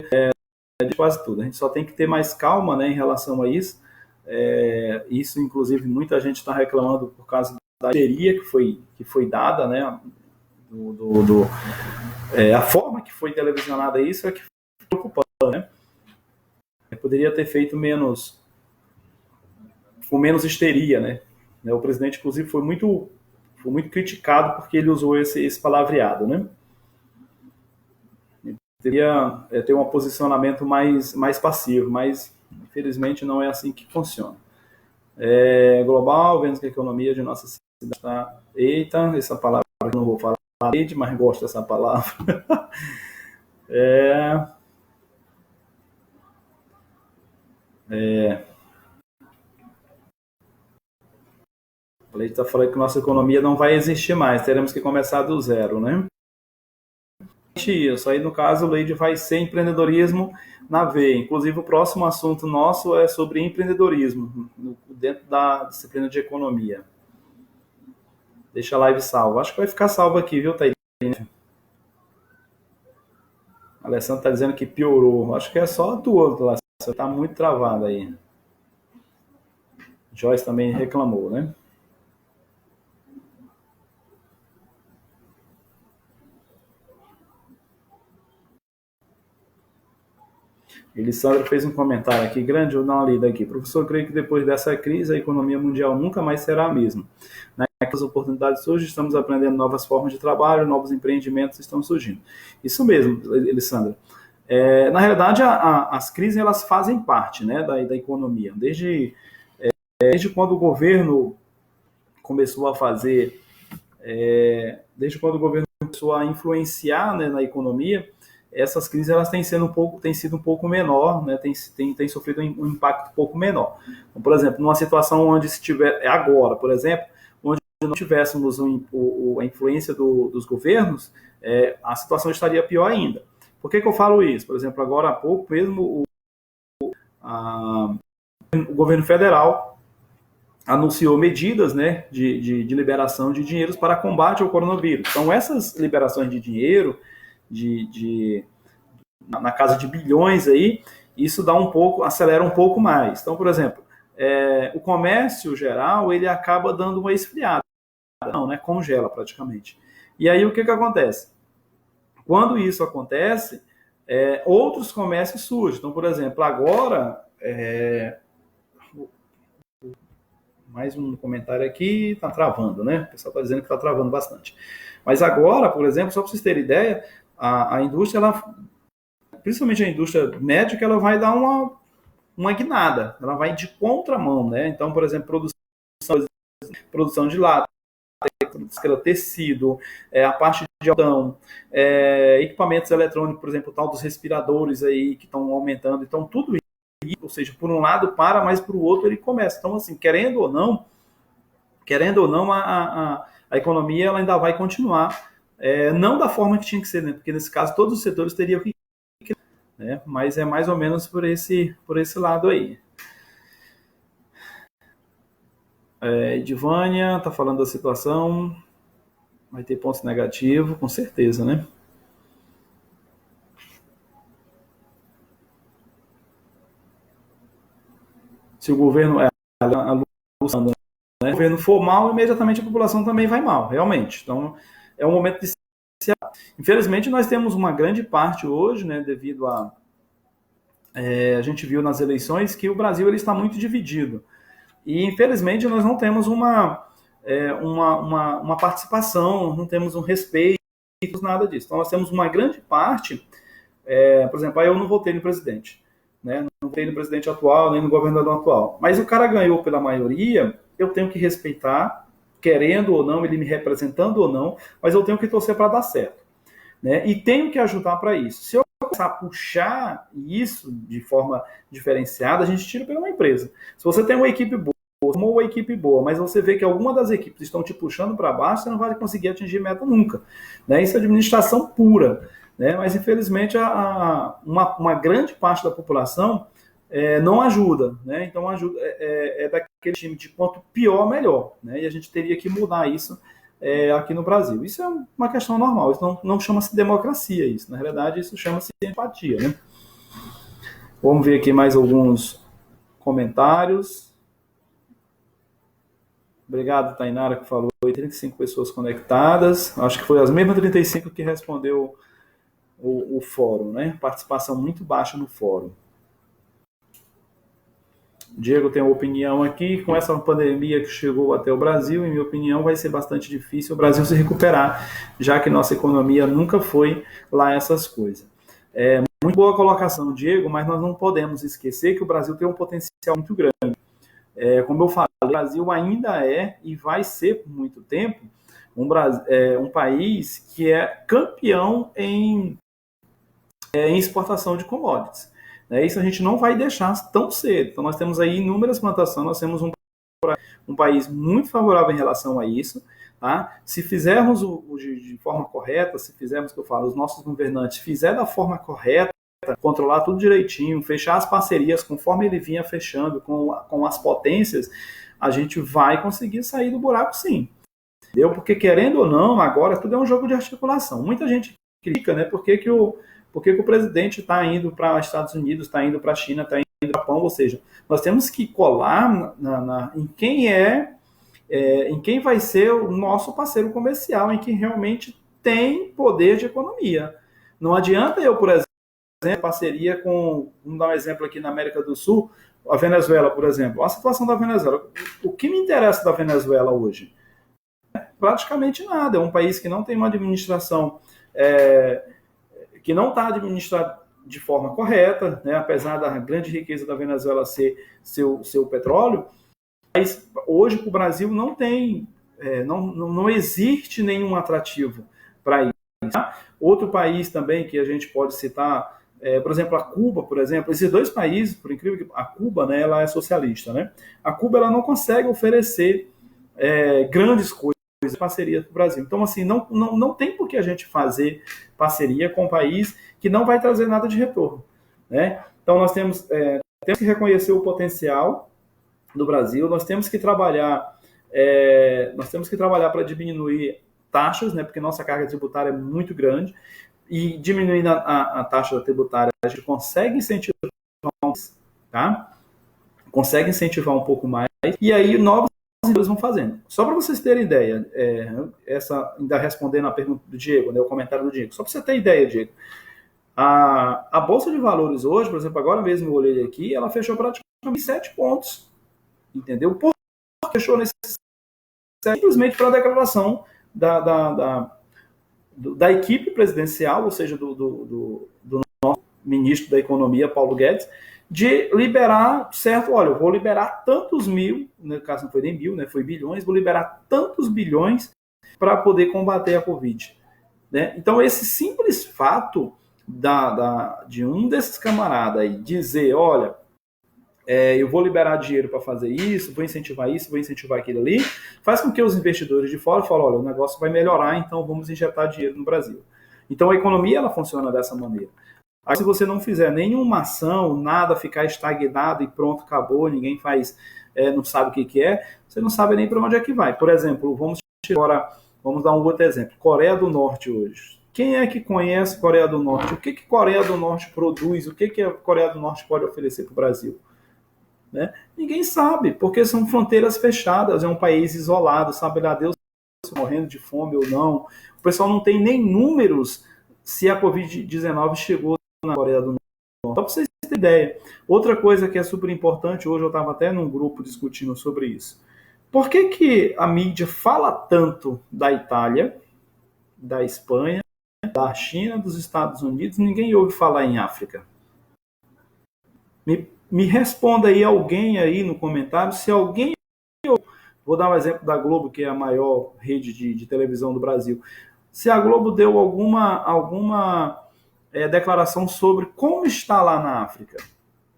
de quase tudo. A gente só tem que ter mais calma, né, em relação a isso. Isso, inclusive, muita gente está reclamando por causa da histeria que foi dada, né, a forma que foi televisionada isso é que foi preocupante, né? Poderia ter feito com menos histeria, né? O presidente, inclusive, foi muito criticado porque ele usou esse palavreado, né? Ele deveria ter um posicionamento mais passivo, mas infelizmente não é assim que funciona. Global, vemos que a economia de nossa cidade está... Eita, essa palavra eu não vou falar, mas gosto dessa palavra. A Leite está falando que nossa economia não vai existir mais, teremos que começar do zero, né? Isso aí, no caso, o Leide vai ser empreendedorismo na veia. Inclusive, o próximo assunto nosso é sobre empreendedorismo, dentro da disciplina de economia. Deixa a live salva. Acho que vai ficar salvo aqui, viu, Thaís? A Alessandra está dizendo que piorou. Acho que é só a tua, Alessandra. Está muito travada aí. Joyce também reclamou, né? Elisandro fez um comentário aqui, grande, eu vou dar uma lida aqui. Professor, creio que depois dessa crise, a economia mundial nunca mais será a mesma. As oportunidades surgem, estamos aprendendo novas formas de trabalho, novos empreendimentos estão surgindo. Isso mesmo, Elisandro. Na realidade, as crises elas fazem parte, né, da economia. Desde quando o governo começou a fazer, desde quando o governo começou a influenciar, né, na economia, essas crises elas têm sido um pouco menor, né, tem sofrido um impacto um pouco menor. Então, por exemplo, numa situação onde se tiver, agora, por exemplo, onde não tivéssemos a influência dos governos, a situação estaria pior ainda. Por que eu falo isso? Por exemplo, agora há pouco mesmo o governo federal anunciou medidas, né, de liberação de dinheiros para combate ao coronavírus. Então, essas liberações de dinheiro, na casa de bilhões aí, isso acelera um pouco mais. Então, por exemplo, o comércio geral, ele acaba dando uma esfriada, não, né, congela praticamente. E aí o que acontece? Quando isso acontece, outros comércios surgem. Então, por exemplo, agora, mais um comentário aqui, está travando, né? O pessoal está dizendo que está travando bastante. Mas agora, por exemplo, só para vocês terem ideia, a indústria, principalmente a indústria médica, ela vai dar uma guinada, ela vai de contramão, né? Então, por exemplo, produção de lata, tecido, a parte de algodão, equipamentos eletrônicos, por exemplo, o tal dos respiradores aí que estão aumentando. Então, tudo isso, ou seja, por um lado para, mas por o outro ele começa. Então, assim, querendo ou não, a economia ela ainda vai continuar, não da forma que tinha que ser, né? Porque nesse caso todos os setores teriam que, né? Mas é mais ou menos por esse lado aí. Edivânia está falando da situação, vai ter pontos negativos, com certeza, né? Se o governo se o governo for mal, imediatamente a população também vai mal, realmente. Então, é um momento de se... Infelizmente, nós temos uma grande parte hoje, né, devido a gente viu nas eleições que o Brasil ele está muito dividido. E, infelizmente, nós não temos uma participação, não temos um respeito, nada disso. Então, nós temos uma grande parte, por exemplo, eu não votei no presidente, né? Não votei no presidente atual, nem no governador atual. Mas o cara ganhou pela maioria, eu tenho que respeitar, querendo ou não, ele me representando ou não, mas eu tenho que torcer para dar certo, né? E tenho que ajudar para isso. Se eu começar a puxar isso de forma diferenciada, a gente tira pela uma empresa. Se você tem uma equipe boa, uma equipe boa, mas você vê que alguma das equipes estão te puxando para baixo, você não vai conseguir atingir meta nunca, né? Isso é administração pura, né? Mas infelizmente uma grande parte da população não ajuda, né? Então daquele time de quanto pior, melhor, né? E a gente teria que mudar isso aqui no Brasil. Isso é uma questão normal, isso não chama-se democracia, isso. Na realidade, isso chama-se empatia, né? Vamos ver aqui mais alguns comentários. Obrigado, Tainara, que falou. 35 pessoas conectadas. Acho que foi as mesmas 35 que respondeu o fórum, né? Participação muito baixa no fórum. Diego tem uma opinião aqui. Com essa pandemia que chegou até o Brasil, em minha opinião, vai ser bastante difícil o Brasil se recuperar, já que nossa economia nunca foi lá essas coisas. Muito boa colocação, Diego, mas nós não podemos esquecer que o Brasil tem um potencial muito grande. Como eu falei, o Brasil ainda e vai ser por muito tempo um país que é campeão em exportação de commodities. Isso a gente não vai deixar tão cedo. Então nós temos aí inúmeras plantações, nós temos um país muito favorável em relação a isso. Tá? Se fizermos de forma correta, se fizermos, que eu falo, os nossos governantes fizer da forma correta, controlar tudo direitinho, fechar as parcerias conforme ele vinha fechando com as potências, a gente vai conseguir sair do buraco, sim. Entendeu? Porque, querendo ou não, agora tudo é um jogo de articulação. Muita gente critica, né? Por que o presidente está indo para os Estados Unidos, está indo para a China, está indo para o Japão? Ou seja, nós temos que colar em quem vai ser o nosso parceiro comercial, em quem realmente tem poder de economia. Não adianta eu, por exemplo, parceria com, vamos dar um exemplo aqui na América do Sul, a Venezuela, por exemplo. A situação da Venezuela. O que me interessa da Venezuela hoje? Praticamente nada. É um país que não tem uma administração, que não está administrado de forma correta, né? Apesar da grande riqueza da Venezuela ser seu petróleo, mas hoje o Brasil não tem não existe nenhum atrativo para isso. Tá? Outro país também que a gente pode citar, por exemplo, a Cuba, por exemplo, esses dois países, por incrível que a Cuba, né, ela é socialista, né? A Cuba ela não consegue oferecer grandes coisas, parceria com o Brasil. Então, assim, não tem por que a gente fazer parceria com um país que não vai trazer nada de retorno, né? Então, nós temos que reconhecer o potencial do Brasil, nós temos que trabalhar para diminuir taxas, né, porque nossa carga tributária é muito grande, e diminuindo a taxa tributária, a gente consegue incentivar tá? Consegue incentivar um pouco mais, e aí novos empresas vão fazendo. Só para vocês terem ideia, ainda respondendo a pergunta do Diego, né, o comentário do Diego, só para você ter ideia, Diego, a Bolsa de Valores hoje, por exemplo, agora mesmo eu olhei aqui, ela fechou praticamente 7 pontos, entendeu? Por que fechou nesse simplesmente para a declaração da equipe presidencial, ou seja, do nosso ministro da Economia, Paulo Guedes, de liberar, certo, olha, eu vou liberar tantos mil, no caso não foi nem mil, né, foi bilhões, vou liberar tantos bilhões para poder combater a Covid. Né? Então, esse simples fato de um desses camaradas aí dizer, olha, eu vou liberar dinheiro para fazer isso, vou incentivar aquilo ali, faz com que os investidores de fora falem, olha, o negócio vai melhorar, então vamos injetar dinheiro no Brasil. Então a economia ela funciona dessa maneira. Aí, se você não fizer nenhuma ação, nada, ficar estagnado e pronto, acabou, ninguém faz, não sabe o que é, você não sabe nem para onde é que vai. Por exemplo, vamos dar um outro exemplo, Coreia do Norte hoje. Quem é que conhece Coreia do Norte? O que Coreia do Norte produz? O que a Coreia do Norte pode oferecer para o Brasil? Né? Ninguém sabe, porque são fronteiras fechadas, é um país isolado, sabe lá Deus morrendo de fome ou não. O pessoal não tem nem números se a Covid-19 chegou na Coreia do Norte. Só para vocês terem ideia. Outra coisa que é super importante, hoje eu estava até num grupo discutindo sobre isso. Por que a mídia fala tanto da Itália, da Espanha, da China, dos Estados Unidos, ninguém ouve falar em África? Me responda aí alguém aí no comentário, se alguém... Vou dar um exemplo da Globo, que é a maior rede de televisão do Brasil. Se a Globo deu alguma declaração sobre como está lá na África.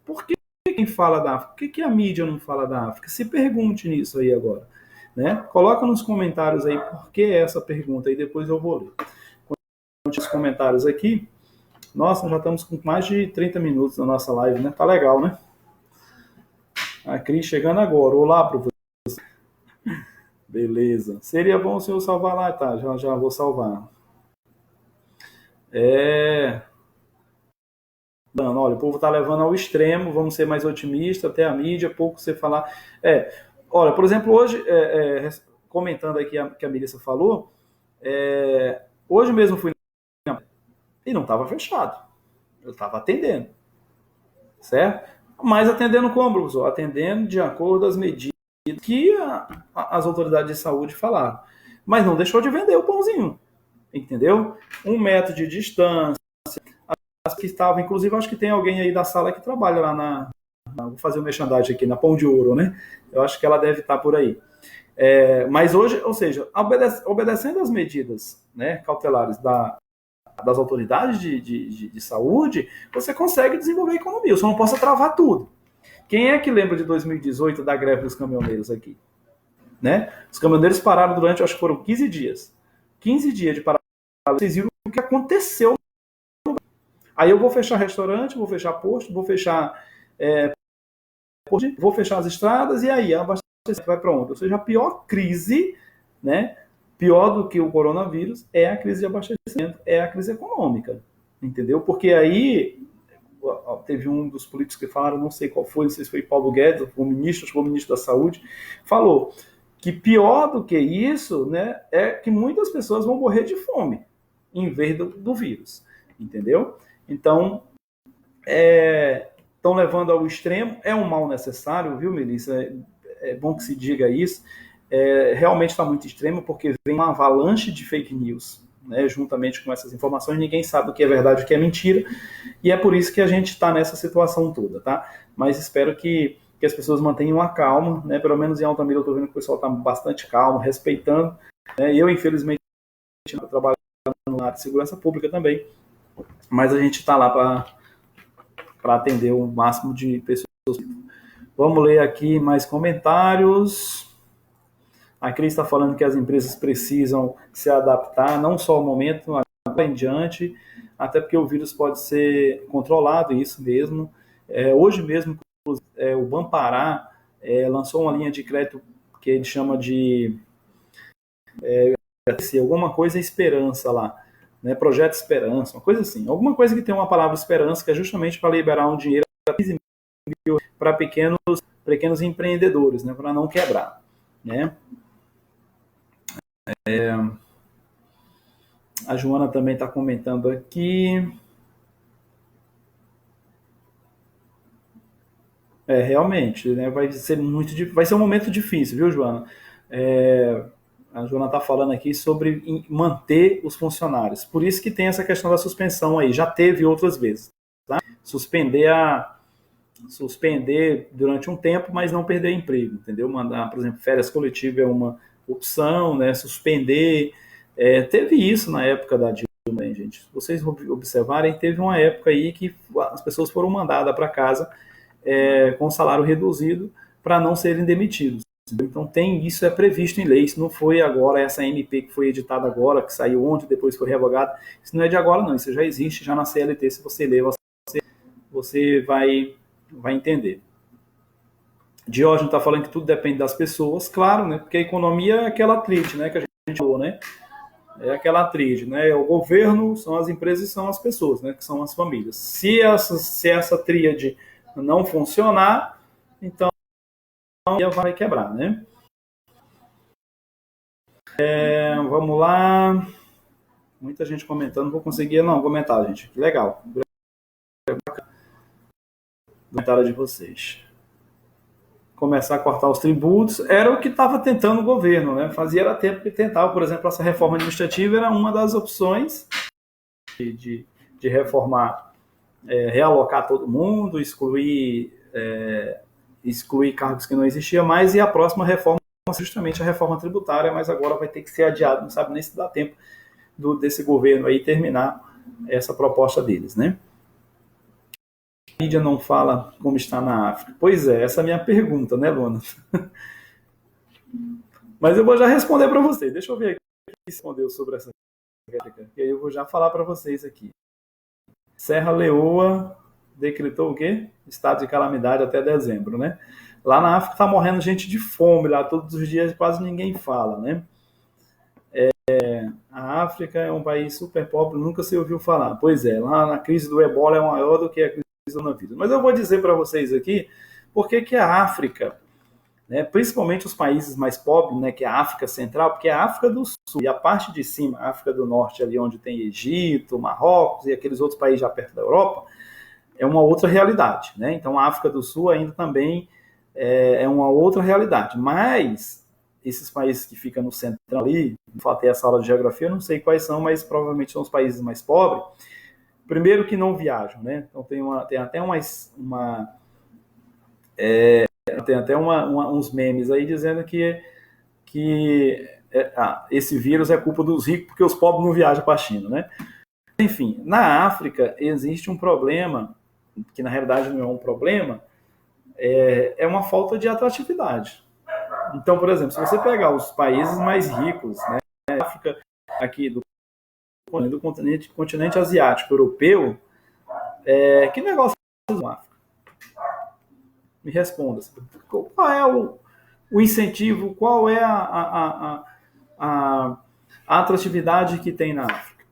Por que quem fala da África? Por que a mídia não fala da África? Se pergunte nisso aí agora. Né? Coloca nos comentários aí por que essa pergunta, e depois eu vou ler. Os comentários aqui. Nossa, já estamos com mais de 30 minutos na nossa live, né? Tá legal, né? A Cris chegando agora. Olá, professor. Beleza. Seria bom o senhor salvar lá, tá? Já vou salvar. Olha, o povo tá levando ao extremo, vamos ser mais otimistas, até a mídia, pouco você falar. Olha, por exemplo, hoje, comentando aqui que a Melissa falou, hoje mesmo fui e não estava fechado. Eu estava atendendo. Certo? Mas atendendo como, professor? Atendendo de acordo às medidas que as autoridades de saúde falaram. Mas não deixou de vender o pãozinho. Entendeu? 1 metro de distância. As que estavam, inclusive, acho que tem alguém aí da sala que trabalha lá vou fazer o merchandising aqui, na Pão de Ouro, né? Eu acho que ela deve estar por aí. Mas hoje, ou seja, obedecendo às medidas, né, cautelares das autoridades de saúde, você consegue desenvolver a economia. Eu só não posso travar tudo. Quem é que lembra de 2018 da greve dos caminhoneiros aqui? Né? Os caminhoneiros pararam durante, acho que foram 15 dias. 15 dias de parar. Vocês viram o que aconteceu. Aí eu vou fechar restaurante, vou fechar posto, vou fechar as estradas, e aí a abastecimento vai para onde? Ou seja, a pior crise, né? Pior do que o coronavírus é a crise de abastecimento, é a crise econômica, entendeu? Porque aí teve um dos políticos que falaram, não sei qual foi, não sei se foi Paulo Guedes, o ministro, acho que foi o ministro da Saúde, falou que pior do que isso, né, é que muitas pessoas vão morrer de fome, em vez do vírus, entendeu? Então, estão levando ao extremo, é um mal necessário, viu, Melissa? É bom que se diga isso. Realmente está muito extremo, porque vem uma avalanche de fake news, né, juntamente com essas informações, ninguém sabe o que é verdade e o que é mentira, e é por isso que a gente está nessa situação toda, tá? Mas espero que que as pessoas mantenham a calma, né? Pelo menos em Altamira eu estou vendo que o pessoal está bastante calmo, respeitando, né? Eu, infelizmente, estou trabalhando na área de segurança pública também, mas a gente está lá para atender o máximo de pessoas. Vamos ler aqui mais comentários. A Cris está falando que as empresas precisam se adaptar, não só ao momento, agora em diante, até porque o vírus pode ser controlado, isso mesmo. Hoje mesmo, o Banpará lançou uma linha de crédito que ele chama de alguma coisa Esperança lá, né? Projeto Esperança, uma coisa assim. Alguma coisa que tem uma palavra esperança, que é justamente para liberar um dinheiro para pequenos empreendedores, né? Para não quebrar, né? A Joana também está comentando aqui. Realmente, né, vai ser um momento difícil, viu, Joana? A Joana está falando aqui sobre manter os funcionários. Por isso que tem essa questão da suspensão aí. Já teve outras vezes. Tá? Suspender durante um tempo, mas não perder emprego, entendeu? Mandar, por exemplo, férias coletivas é uma opção, né? Suspender. Teve isso na época da Dilma, hein, gente? Se vocês observarem, teve uma época aí que as pessoas foram mandadas para casa com salário reduzido para não serem demitidos. Então isso é previsto em lei, isso não foi agora essa MP que foi editada agora, que saiu ontem, depois foi revogada, isso não é de agora não, isso já existe já na CLT, se você ler, você vai entender. Diógenes está falando que tudo depende das pessoas, claro, né, porque a economia é aquela tríade, né, que a gente falou, né, é aquela tríade, né, o governo, são as empresas e são as pessoas, né, que são as famílias. Se essa tríade não funcionar, então vai quebrar, né? Vamos lá. Muita gente comentando, não vou conseguir não comentar, gente. Que legal. Comentário de vocês. Começar a cortar os tributos era o que estava tentando o governo, né? Fazia tempo que tentava, por exemplo, essa reforma administrativa era uma das opções de reformar, realocar todo mundo, excluir cargos que não existiam mais, e a próxima reforma justamente a reforma tributária, mas agora vai ter que ser adiado, não sabe nem se dá tempo desse governo aí terminar essa proposta deles, né? A mídia não fala como está na África. Pois é, essa é a minha pergunta, né, Luana? Mas eu vou já responder para vocês. Deixa eu ver aqui quem respondeu sobre essa África, e aí eu vou já falar para vocês aqui. Serra Leoa decretou o quê? Estado de calamidade até dezembro, né? Lá na África está morrendo gente de fome, lá todos os dias quase ninguém fala, né? A África é um país super pobre, nunca se ouviu falar. Pois é, lá na crise do ebola é maior do que a crise do coronavírus. Mas eu vou dizer para vocês aqui por que a África, né, principalmente os países mais pobres, né, que é a África Central, porque a África do Sul e a parte de cima, a África do Norte, ali onde tem Egito, Marrocos e aqueles outros países já perto da Europa, é uma outra realidade, né? Então a África do Sul ainda também é uma outra realidade, mas esses países que ficam no centro ali, faltei essa aula de geografia, eu não sei quais são, mas provavelmente são os países mais pobres, primeiro que não viajam, né? Então tem até uns memes aí dizendo que esse vírus é culpa dos ricos porque os pobres não viajam para a China, né? Enfim, na África existe um problema, que na realidade não é um problema, é uma falta de atratividade. Então, por exemplo, se você pegar os países mais ricos, né, a África aqui do continente asiático, europeu, que negócio é a África? Me responda. Qual é o incentivo, qual é a atratividade que tem na África?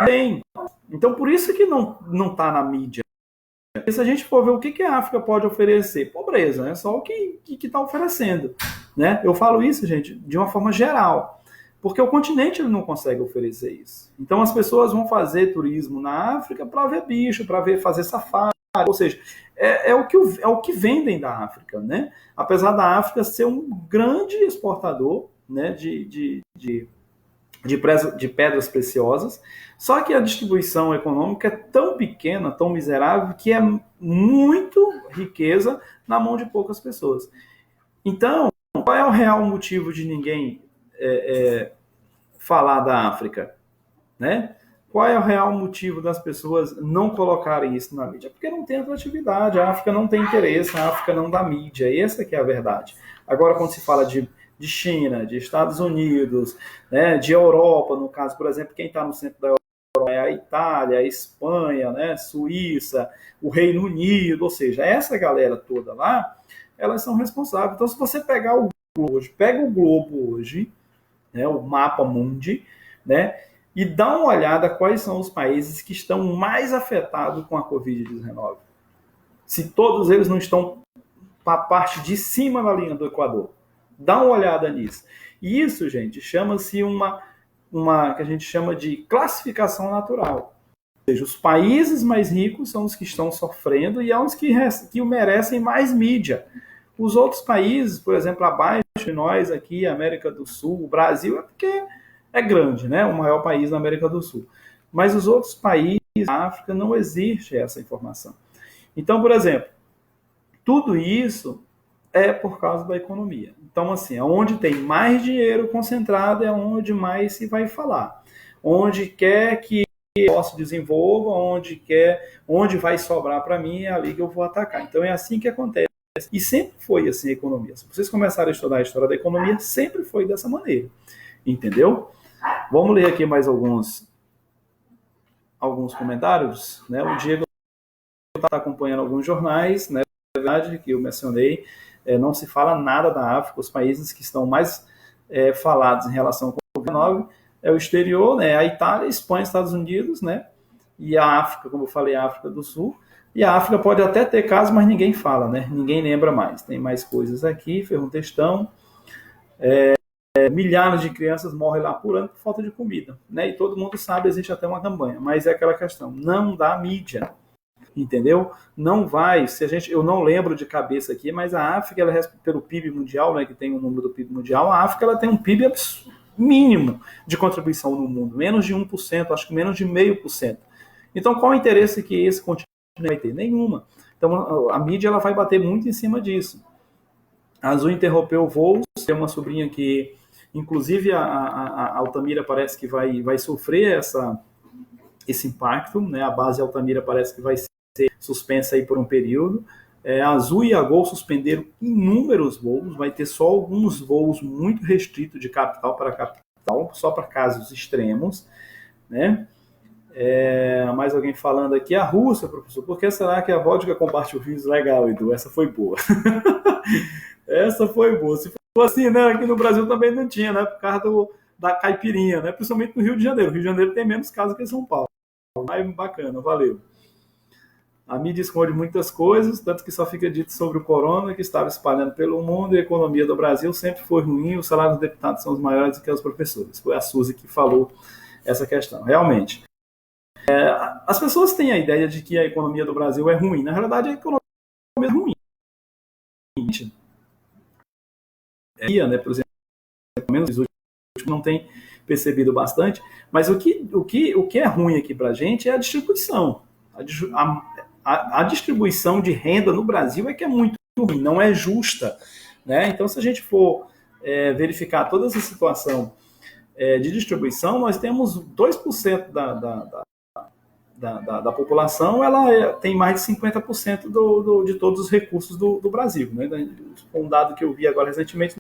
Tem. Então, por isso que não está na mídia. Porque se a gente for ver o que a África pode oferecer, pobreza, é só o que está oferecendo. Né? Eu falo isso, gente, de uma forma geral. Porque o continente ele não consegue oferecer isso. Então as pessoas vão fazer turismo na África para ver bicho, para fazer safari. Ou seja, é o que vendem da África. Né? Apesar da África ser um grande exportador, né, de de pedras preciosas, só que a distribuição econômica é tão pequena, tão miserável, que é muito riqueza na mão de poucas pessoas. Então, qual é o real motivo de ninguém falar da África? Né? Qual é o real motivo das pessoas não colocarem isso na mídia? Porque não tem atratividade, a África não tem interesse, a África não dá mídia, essa que é a verdade. Agora, quando se fala de China, de Estados Unidos, né, de Europa, no caso, por exemplo, quem está no centro da Europa é a Itália, a Espanha, né, Suíça, o Reino Unido, ou seja, essa galera toda lá, elas são responsáveis. Então, se você pegar o Globo hoje, pega o Globo hoje, né, o mapa mundi, né, e dá uma olhada quais são os países que estão mais afetados com a Covid-19. Se todos eles não estão para a parte de cima da linha do Equador. Dá uma olhada nisso. E isso, gente, chama-se uma que a gente chama de classificação natural. Ou seja, os países mais ricos são os que estão sofrendo e são os que merecem mais mídia. Os outros países, por exemplo, abaixo de nós aqui, América do Sul, o Brasil, é porque é grande, né? O maior país da América do Sul. Mas os outros países da África não existe essa informação. Então, por exemplo, tudo isso é por causa da economia. Então, assim, onde tem mais dinheiro concentrado é onde mais se vai falar. Onde quer que o negócio desenvolva, onde vai sobrar para mim, é ali que eu vou atacar. Então, é assim que acontece. E sempre foi assim a economia. Se vocês começarem a estudar a história da economia, sempre foi dessa maneira. Entendeu? Vamos ler aqui mais alguns comentários. Né? O Diego está acompanhando alguns jornais, né? É verdade que eu mencionei, não se fala nada da África. Os países que estão mais falados em relação com o Covid-19 é o exterior, né? A Itália, a Espanha, Estados Unidos, né? E a África, como eu falei, a África do Sul. E a África pode até ter casos, mas ninguém fala, né? Ninguém lembra mais. Tem mais coisas aqui, ferro textão. Milhares de crianças morrem lá por ano por falta de comida, né? E todo mundo sabe, existe até uma campanha, mas é aquela questão, não dá mídia, entendeu? Não vai, eu não lembro de cabeça aqui, mas a África, ela, pelo PIB mundial, né, que tem o número do PIB mundial, a África ela tem um PIB mínimo de contribuição no mundo, menos de 1%, acho que menos de 0,5%. Então, qual o interesse que esse continente vai ter? Nenhuma. Então, a mídia ela vai bater muito em cima disso. A Azul interrompeu voos, tem uma sobrinha que, inclusive, a Altamira parece que vai sofrer esse impacto, né? A base Altamira parece que vai ser suspensa aí por um período. A Azul e a Gol suspenderam inúmeros voos, vai ter só alguns voos muito restritos de capital para capital, só para casos extremos, né? Mais alguém falando aqui, a Rússia, professor, por que será que a vodka combate o vírus? Legal, Edu, essa foi boa. Essa foi boa. Se for assim, né, aqui no Brasil também não tinha, né, por causa da caipirinha, né, principalmente no Rio de Janeiro. O Rio de Janeiro tem menos casos que São Paulo. Mas bacana, valeu. A mídia esconde muitas coisas, tanto que só fica dito sobre o corona, que estava espalhando pelo mundo, e a economia do Brasil sempre foi ruim, os salários dos deputados são os maiores do que os professores. Foi a Suzy que falou essa questão. Realmente. As pessoas têm a ideia de que a economia do Brasil é ruim. Na realidade, a economia é ruim. Né, por exemplo, pelo menos os últimos não tem percebido bastante, mas o que é ruim aqui para a gente é a distribuição. A distribuição de renda no Brasil é que é muito ruim, não é justa. Né? Então, se a gente for verificar toda essa situação de distribuição, nós temos 2% da população, ela tem mais de 50% de todos os recursos do Brasil. Né? Um dado que eu vi agora recentemente,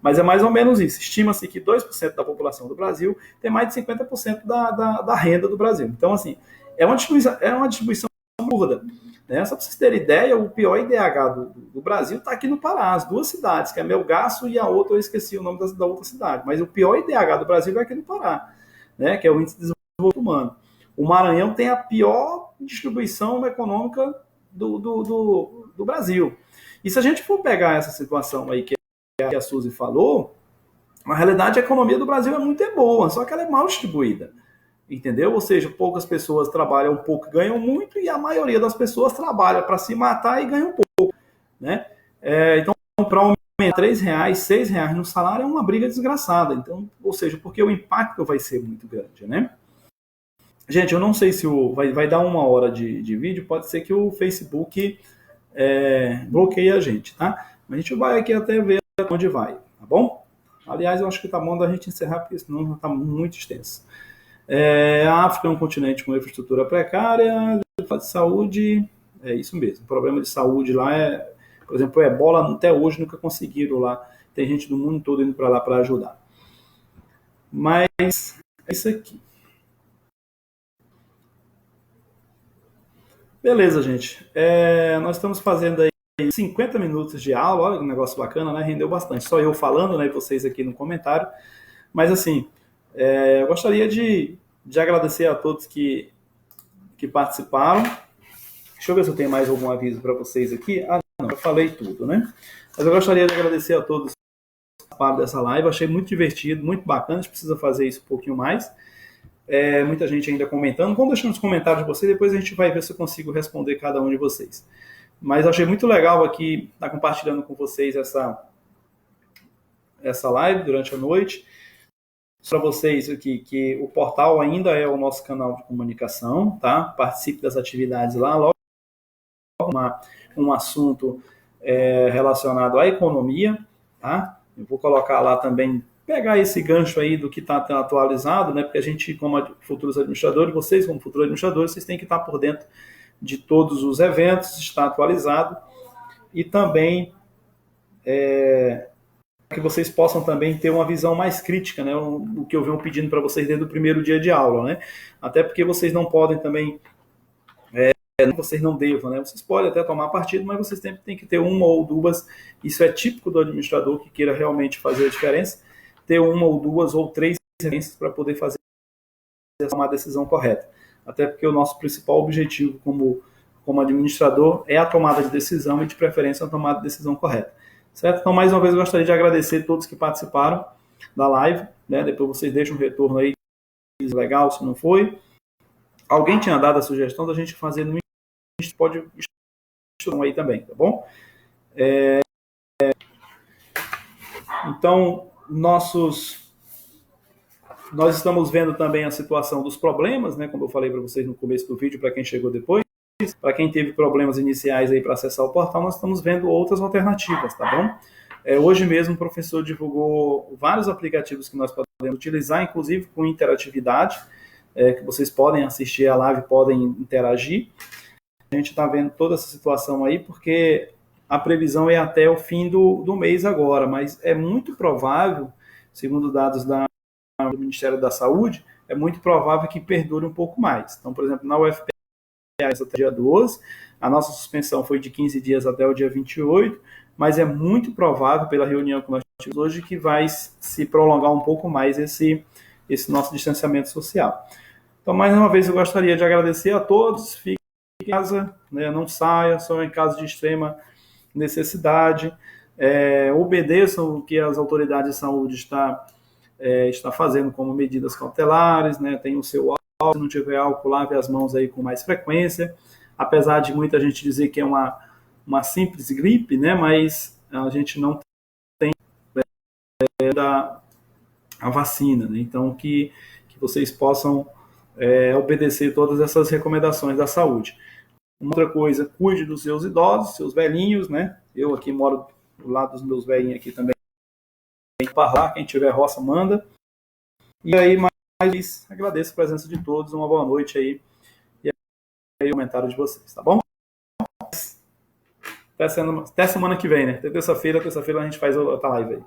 mas é mais ou menos isso. Estima-se que 2% da população do Brasil tem mais de 50% da renda do Brasil. Então, assim, é uma distribuição absurda. Né? Só para vocês terem ideia, o pior IDH do Brasil está aqui no Pará, as duas cidades, que é Melgaço e a outra, eu esqueci o nome da outra cidade. Mas o pior IDH do Brasil é aqui no Pará, né? Que é o Índice de Desenvolvimento Humano. O Maranhão tem a pior distribuição econômica do Brasil. E se a gente for pegar essa situação aí que a Suzy falou, na realidade a economia do Brasil é muito boa, só que ela é mal distribuída. Entendeu? Ou seja, poucas pessoas trabalham pouco e ganham muito, e a maioria das pessoas trabalha para se matar e ganha pouco. Né? Então, para aumentar R$ 3, R$ 6 no salário é uma briga desgraçada. Então, ou seja, porque o impacto vai ser muito grande, né? Gente, eu não sei se vai dar 1 hora de vídeo, pode ser que o Facebook bloqueie a gente, tá? Mas a gente vai aqui até ver onde vai, tá bom? Aliás, eu acho que tá bom da gente encerrar, porque senão já tá muito extenso. A África é um continente com infraestrutura precária, de saúde, é isso mesmo. O problema de saúde lá por exemplo, o Ebola até hoje nunca conseguiram lá. Tem gente do mundo todo indo para lá para ajudar. Mas é isso aqui. Beleza, gente. Nós estamos fazendo aí 50 minutos de aula. Olha que negócio bacana, né? Rendeu bastante. Só eu falando, né? E vocês aqui no comentário. Mas assim, eu gostaria de agradecer a todos que participaram. Deixa eu ver se eu tenho mais algum aviso para vocês aqui. Não, eu falei tudo, né? Mas eu gostaria de agradecer a todos que participaram dessa live. Achei muito divertido, muito bacana. A gente precisa fazer isso um pouquinho mais. Muita gente ainda comentando. Vamos deixar nos comentários de vocês, depois a gente vai ver se eu consigo responder cada um de vocês. Mas achei muito legal aqui estar compartilhando com vocês essa live durante a noite. Para vocês aqui que o portal ainda é o nosso canal de comunicação, tá? Participe das atividades lá. Logo um assunto relacionado à economia, tá? Eu vou colocar lá também, pegar esse gancho aí do que está atualizado, né? Porque a gente, como futuros administradores, vocês como futuros administradores, vocês têm que estar por dentro de todos os eventos, está atualizado, e também que vocês possam também ter uma visão mais crítica, né? O que eu venho pedindo para vocês desde o primeiro dia de aula, né? Até porque vocês não podem também vocês não devam, né? Vocês podem até tomar partido, mas vocês sempre têm que ter uma ou duas. Isso é típico do administrador que queira realmente fazer a diferença, ter uma ou duas ou três referências para poder tomar a decisão correta. Até porque o nosso principal objetivo como administrador é a tomada de decisão e, de preferência, a tomada de decisão correta. Certo? Então, mais uma vez, eu gostaria de agradecer a todos que participaram da live, né? Depois vocês deixam um retorno aí, se legal, se não foi. Alguém tinha dado a sugestão da gente fazer no pode estudar aí também, tá bom? Então, nós estamos vendo também a situação dos problemas, né? Como eu falei para vocês no começo do vídeo, para quem chegou depois, para quem teve problemas iniciais aí para acessar o portal, nós estamos vendo outras alternativas, tá bom? Hoje mesmo o professor divulgou vários aplicativos que nós podemos utilizar, inclusive com interatividade, que vocês podem assistir a live, podem interagir. A gente está vendo toda essa situação aí, porque a previsão é até o fim do mês agora, mas é muito provável, segundo dados do Ministério da Saúde, é muito provável que perdure um pouco mais. Então, por exemplo, na UFPA, até o dia 12, a nossa suspensão foi de 15 dias até o dia 28, mas é muito provável, pela reunião que nós tivemos hoje, que vai se prolongar um pouco mais esse nosso distanciamento social. Então, mais uma vez, eu gostaria de agradecer a todos. Fiquem em casa, né? Não saia, só em caso de extrema necessidade. Obedeçam o que as autoridades de saúde está fazendo como medidas cautelares, né? Tem o seu álcool, se não tiver álcool, lave as mãos aí com mais frequência. Apesar de muita gente dizer que é uma simples gripe, né? Mas a gente não tem a vacina, né? Então que vocês possam obedecer todas essas recomendações da saúde. Uma outra coisa, cuide dos seus idosos, seus velhinhos, né? Eu aqui moro do lado dos meus velhinhos aqui também. Para lá, quem tiver roça, manda. E aí, mais agradeço a presença de todos, uma boa noite aí. E aí, o comentário de vocês, tá bom? Até semana que vem, né? Até terça-feira a gente faz outra live aí.